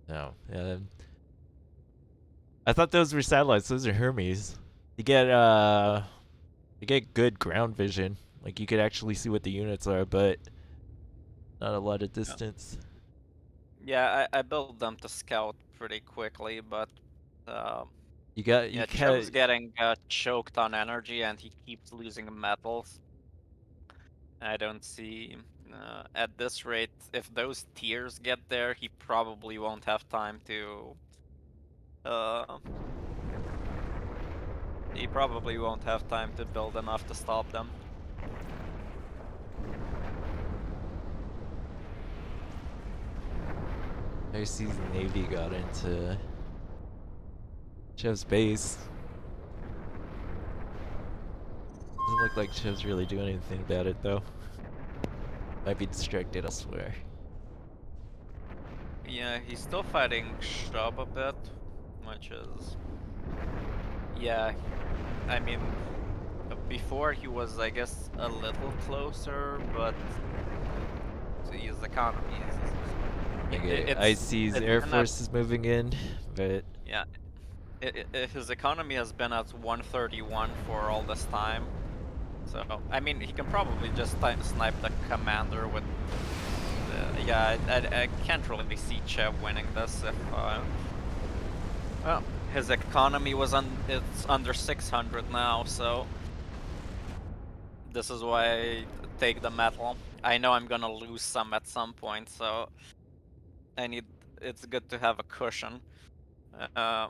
No, yeah. I thought those were satellites. Those are Hermes. You get good ground vision. Like you could actually see what the units are, but not a lot of Yeah, distance. yeah, I built them to scout pretty quickly, but um, You yeah, can. Chev's getting choked on energy and he keeps losing metals. I don't see at this rate, if those tiers get there, he probably won't have time to. Uh, he probably won't have time to build enough to stop them. I see the Navy got into Chev's base. Doesn't look like Chev's really doing anything about it though. Might be distracted elsewhere. Yeah, he's still fighting Shub a bit, which is. Yeah, I mean, before he was, I guess, a little closer, but his economy is. Okay, It's IC's it's Air been at Force is moving in, but yeah. His economy has been at 131 for all this time. So I mean, he can probably just snipe the commander with yeah, I can't really see Chev winning this if well, his economy was it's under 600 now, so this is why I take the metal. I know I'm gonna lose some at some point, so I need. It's good to have a cushion. Uh,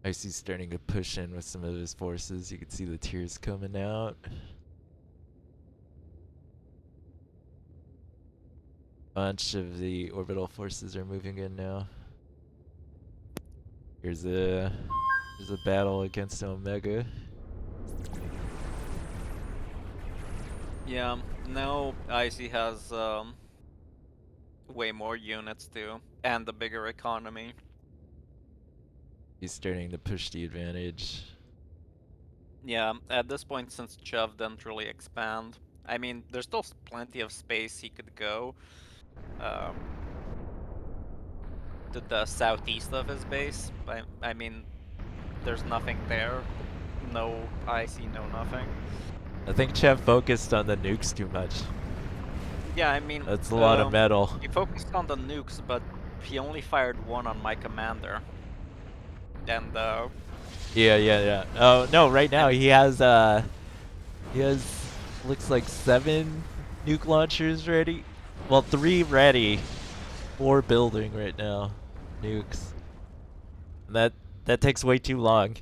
Icy's starting to push in with some of his forces. You can see the tears coming out. Bunch of the orbital forces are moving in now. There's a battle against Omega. yeah, now Icy has way more units too, and a bigger economy. He's starting to push the advantage. Yeah, at this point, since Chev didn't really expand, I mean, there's still plenty of space he could go. Um, to the southeast of his base. I mean, there's nothing there. No icy, no nothing. I think Chev focused on the nukes too much. Yeah, I mean, That's a lot of metal. he focused on the nukes, but he only fired one on my commander. And Yeah. Oh no, right now and he has looks like 7 nuke launchers ready. Well, 3 ready, 4 building right now. Nukes. And that takes way too long.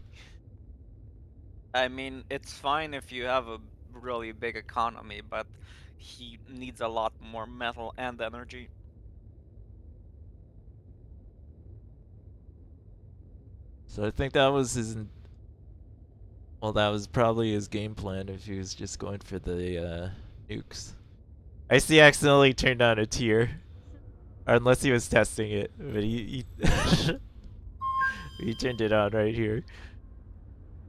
I mean, it's fine if you have a really big economy, but he needs a lot more metal and energy. So I think that was well, that was probably his game plan if he was just going for the nukes. I see accidentally turned on a tier. Or unless he was testing it, but he he turned it on right here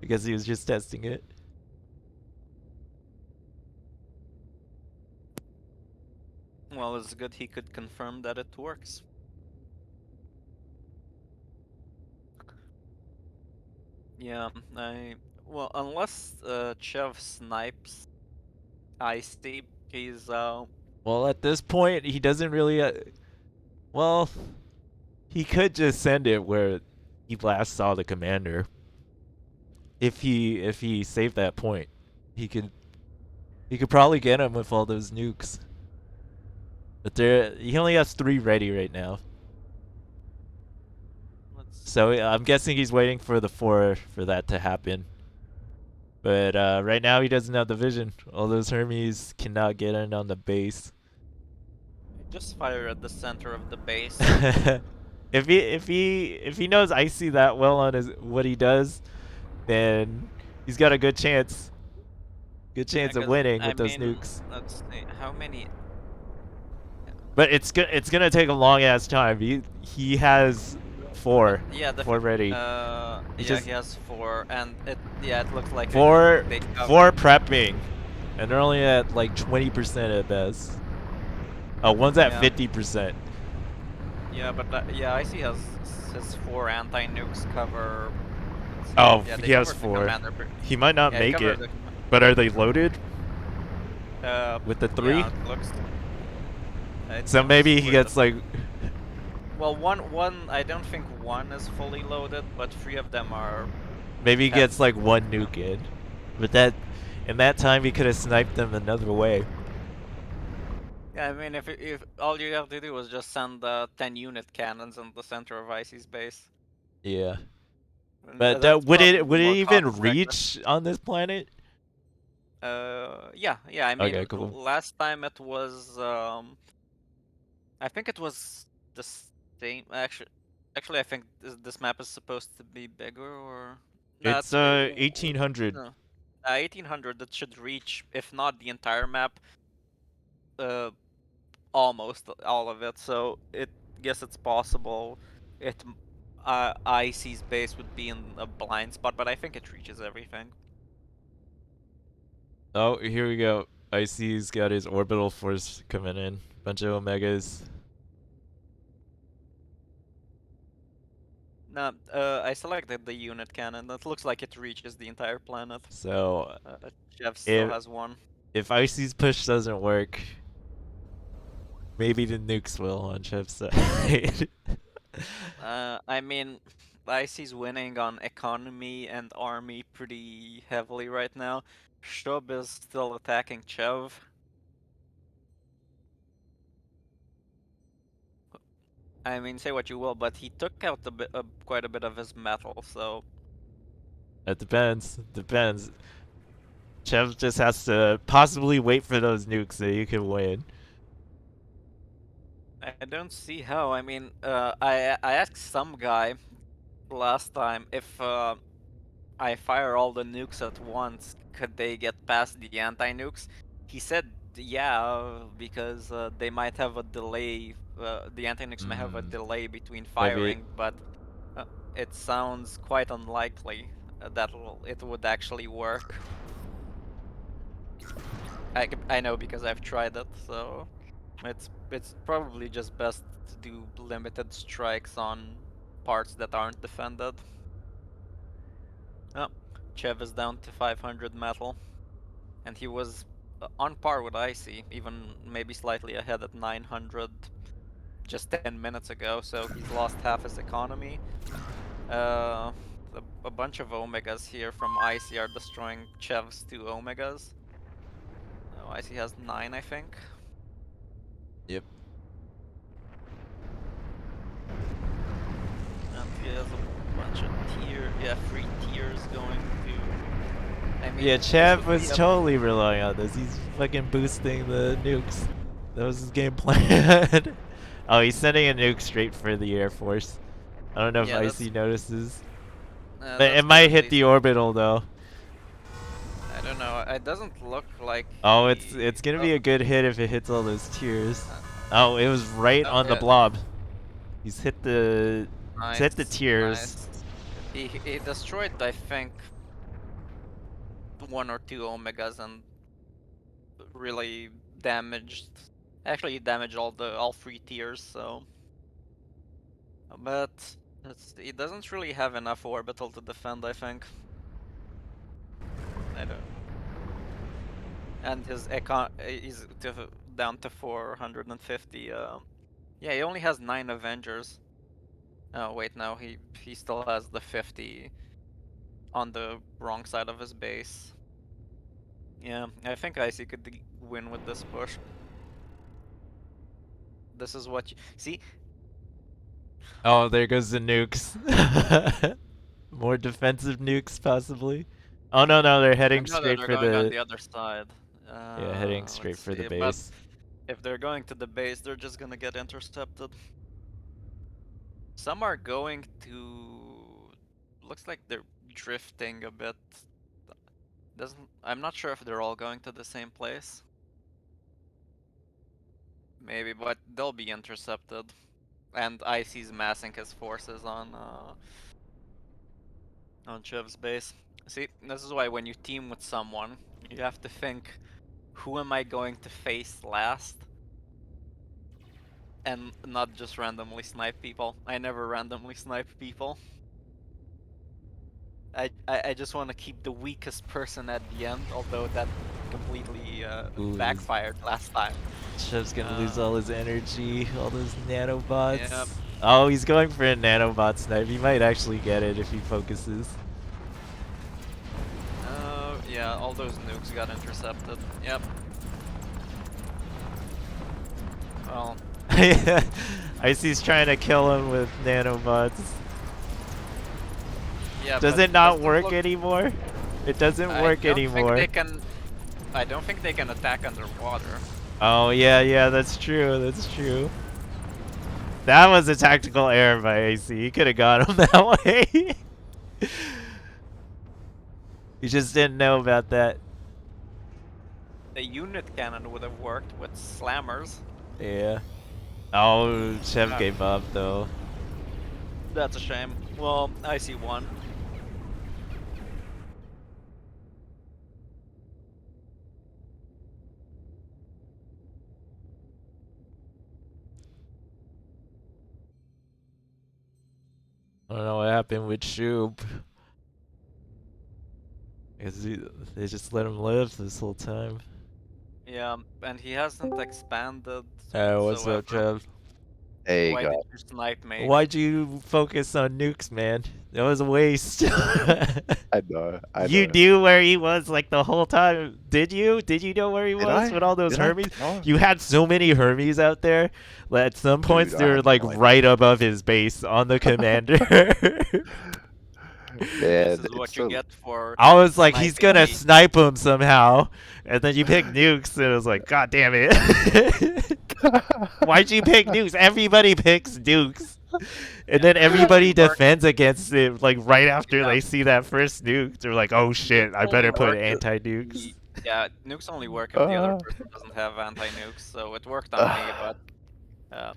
because he was just testing it. Well, it's good he could confirm that it works. Yeah, well, unless Chev snipes Icy, he's Well, at this point, he doesn't really. Well, he could just send it where he last saw the commander. If he saved that point, he could probably get him with all those nukes. But he only has 3 ready right now. let's So I'm guessing he's waiting for the 4 for that to happen. But right now he doesn't have the vision. All those Hermes cannot get in on the base. just fire at the center of the base. If he knows Icy that well on his what he does, then he's got a good chance. Good Yeah, chance of because winning I with those mean, nukes. let's see, how many? But it's gonna take a long ass time. He has 4 Yeah, 4 ready. He yeah, just he has 4, and it looks like four they cover. 4 prepping, and they're only at like 20% at best. Oh, one's at Yeah, 50%. yeah, but yeah, Icy has his 4 anti nukes cover. Let's see. Oh, Yeah, they he has covered the 4. commander. He might not Yeah, he make covered it. the. But are they loaded Uh, with the 3? yeah, it looks. It So looks maybe he weird. gets like Well, one. I don't think one is fully loaded, but 3 of them are. maybe he Have. gets like 1 nuke in. But that in that time he could have sniped them another way. Yeah, I mean, if all you have to do is just send 10 unit cannons in the center of Icy's base, Yeah. and But that's would probably it more cost even effective. reach on this planet? Yeah. I mean, Okay, cool. last time it was, I think it was the same. Actually, I think this map is supposed to be bigger, or not. It's 1800. No, 1800. That should reach, if not the entire map, uh, almost all of it. So it guess it's possible. It Icy's base would be in a blind spot, but I think it reaches everything. Oh, here we go. Icy's got his orbital force coming in. Bunch of Omegas. No, I selected the unit cannon. That looks like it reaches the entire planet. So Jeff still if has one. if Icy's push doesn't work, maybe the nukes will on Chef's side. I mean, Icy's winning on economy and army pretty heavily right now. Shub is still attacking Chev. I mean, say what you will, but he took out quite a bit of his metal, so It depends. Depends. Chev just has to possibly wait for those nukes so you can win. I don't see how. I mean, I asked some guy last time if I fire all the nukes at once, could they get past the anti-nukes? He said, yeah, because they might have a delay. The anti-nukes may have a delay between Maybe. firing, but uh, it sounds quite unlikely that it would actually work. I know because I've tried it, so it's probably just best to do limited strikes on parts that aren't defended. Oh, Chev is down to 500 metal, and he was on par with Icy, even maybe slightly ahead at 900 just 10 minutes ago, so he's lost half his economy. Uh, a bunch of Omegas here from Icy are destroying Chev's 2 Omegas. Oh, Icy has 9, I think. Yep. And he has a bunch of free tiers going to... I mean, Yeah, this Chav would be was a... totally relying on this. He's fucking boosting the nukes. That was his game plan. Oh, he's sending a nuke straight for the Air Force. I don't know if Yeah, Icy notices. But that's it good might at hit least. the orbital though. I don't know, it doesn't look like Oh, he... it's gonna Oh, be a good hit if it hits all those tiers. Oh, it was right oh on the yeah, blob. He's hit the nice, tiers. nice. He destroyed, I think, 1 or 2 Omegas and really damaged... Actually, he damaged all 3 tiers, so... But he doesn't really have enough orbital to defend, I think. I don't... And his econ is down to 450. Yeah, he only has 9 Avengers. Oh wait, no, he still has the 50 on the wrong side of his base. Yeah, I think Icy could win with this push. This is what you see. Oh, there goes the nukes. More defensive nukes, possibly. Oh no, they're I heading know that straight they're for going on the. the other side. Yeah, heading straight Let's for the see, but base. if they're going to the base, they're just gonna get intercepted. Some are going to... Looks like they're drifting a bit. Doesn't... I'm not sure if they're all going to the same place. Maybe, but they'll be intercepted. And Icy's massing his forces on Chiv's base. See, this is why when you team with someone, you have to think, who am I going to face last? And not just randomly snipe people. I never randomly snipe people. I just want to keep the weakest person at the end, although that completely Ooh, backfired last time. Chef's gonna lose Uh, all his energy, all those nanobots. yep. Oh, he's going for a nanobot snipe. He might actually get it if he focuses. Yeah, all those nukes got intercepted. Yep. Well, Icy's trying to kill him with nanobots. yeah, Does but it not doesn't work look... anymore? It doesn't I work don't think anymore. they can... I don't think they can attack underwater. Oh yeah, that's true, that's true. That was a tactical error by AC. He could have got him that way. He just didn't know about that. The unit cannon would have worked with slammers. Yeah. Oh, Chev Uh, gave up though. that's a shame. Well, I see one. I don't know what happened with Shub. They just let him live this whole time. Yeah, and he hasn't expanded What's up, whatsoever. Trev? Hey, Why guys. did you snipe me? Why'd you focus on nukes, man? That was a waste. I know. I You know. knew where he was like the whole time. Did you? Did you know where he Did was I? with all those Did I? Hermes? No. You had so many Hermes out there. At some points, Dude, they I were had like no idea. right above his base on the commander. This Man, is it's what you so. get for I was like, he's sniping gonna me. snipe him somehow, and then you pick nukes, and it was like, God damn it! Why'd you pick nukes? Everybody picks nukes, and Yeah, then nukes everybody only work. defends against it. Like right after Yeah, they see that first nuke, they're like, "Oh shit, nukes I only better put work. anti-nukes." Yeah, nukes only work if the other uh, person doesn't have anti-nukes. So it worked on me, but uh,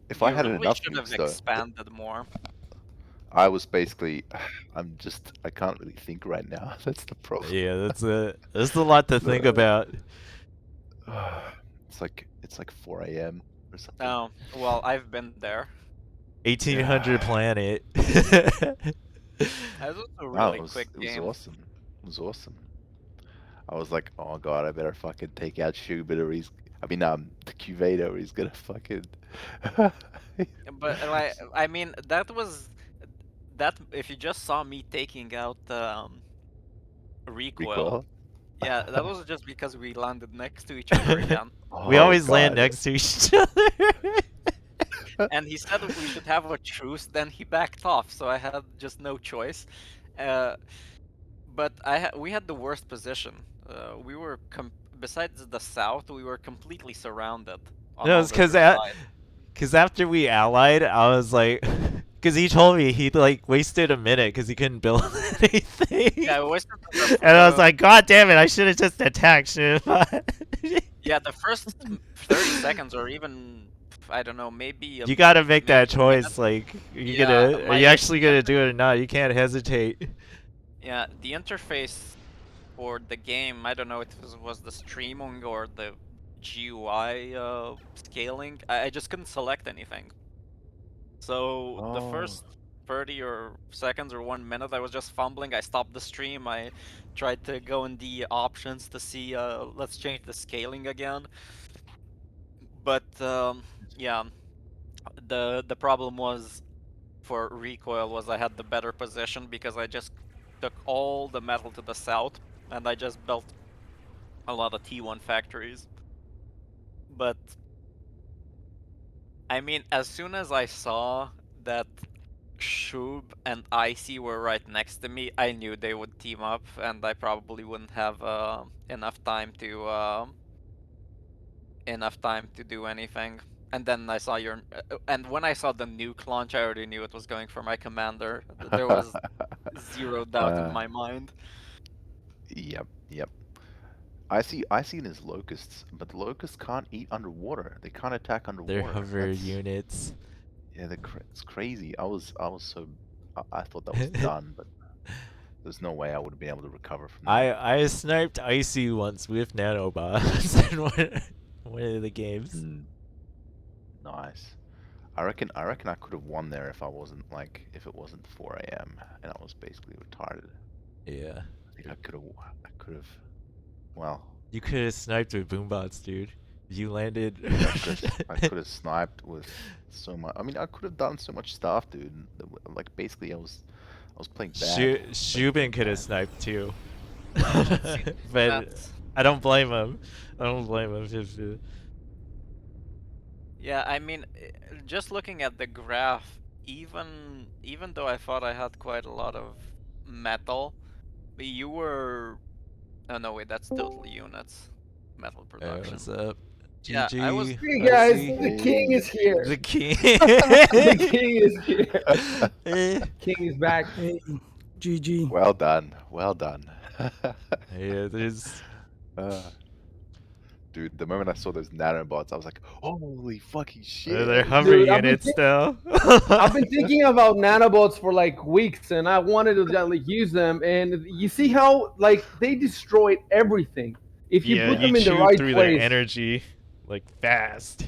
if I you had really enough should have nukes, though, expanded more. I was basically. I can't really think right now. That's the problem. Yeah, that's a lot to think about. It's like 4 a.m. or something. Oh, well, I've been there. 1800 Yeah. planet. It was a Wow, really quick it was game. awesome. It was awesome. I was like, oh god, I better fucking take out Schubert or the Cuvado or he's gonna fucking. But like, I mean, that was that. If you just saw me taking out recoil, Recoil. yeah, that was just because we landed next to each other again. We Oh always land god. next to each other. And he said we should have a truce, then he backed off, so I had just no choice. Uh, but we had the worst position. We were besides the south, we were completely surrounded on No, all it's the other sides. because after we allied, I was like, because he told me he like wasted a minute because he couldn't build anything. Yeah, we wasted the, And I was like, God damn it, I should have just attacked, shouldn't I? yeah, the first 30 seconds or even I don't know, maybe You gotta make maybe that a minute. choice. Like, Yeah, are you actually gonna do it or not? You can't hesitate. yeah, the interface for the game, I don't know if it was the streaming or the GUI scaling. I just couldn't select anything. So the Oh. first 30 or seconds or 1 minute, I was just fumbling. I stopped the stream. I tried to go in the options to see, let's change the scaling again. But yeah, the problem was for recoil was I had the better position because I just took all the metal to the south and I just built a lot of T1 factories. But I mean, as soon as I saw that Shub and Icy were right next to me, I knew they would team up, and I probably wouldn't have enough time to do anything. And then I saw and when I saw the nuke launch, I already knew it was going for my commander. There was zero doubt in uh, my mind. yep, yep. I see his locusts, but the locusts can't eat underwater. They can't attack They're underwater. hover units. Yeah, it's crazy. I thought that was done, but there's no way I would have been able to recover from that. I sniped Icy once with nanobots in one of the games. Nice. I reckon I could have won there if it wasn't 4 a.m. and I was basically retarded. Yeah. I think I could have well, You could have sniped with boombots, dude. You landed. I could have sniped with so much. I mean, I could have done so much stuff, dude. Like basically I was playing bad. Shubin could have sniped too. See, But that's I don't blame him. I don't blame him. yeah. I mean, just looking at the graph, even though I thought I had quite a lot of metal, you were. Oh no, wait, that's total units, metal Hey, production. what's up? Yeah, I was. GG. Hey guys, Icy. the king is here. The king. The king is here. Eh. King is back. Hey, GG. Well done. Well done. Yeah, there's. Uh, Dude, the moment I saw those nanobots, I was like, holy fucking They're shit. hover Dude, units still. I've been thinking about nanobots for like weeks, and I wanted to like use them. And you see how like they destroyed everything if you Yeah, put you them in the chew right through their place. energy like fast.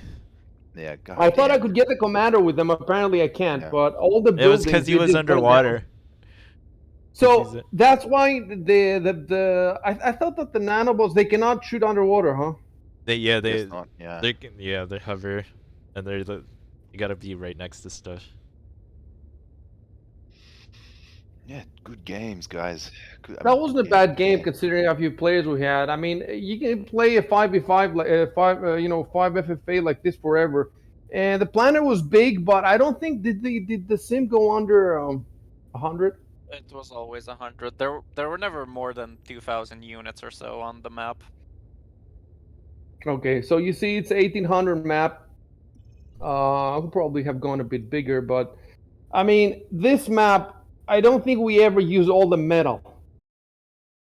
Yeah, god I thought I damn. could get the commander with them. Apparently, I can't. Yeah. But all the It was buildings because he they was just burn down. underwater. 'Cause he's So that's why I thought that the nanobots they cannot shoot underwater, huh? they Guess not. Yeah. they hover, and you gotta be right next to stuff. Yeah, good games, guys. Good, I That mean, wasn't a good bad game yeah. considering how few players we had. I mean, you can play a 5v5 like five FFA like this forever. And the planet was big, but I don't think did the sim go under 100. It was always 100. There were never more than 2,000 units or so on the map. Okay, so you see, it's 1800 map. I could probably have gone a bit bigger, but I mean, this map, I don't think we ever use all the metal.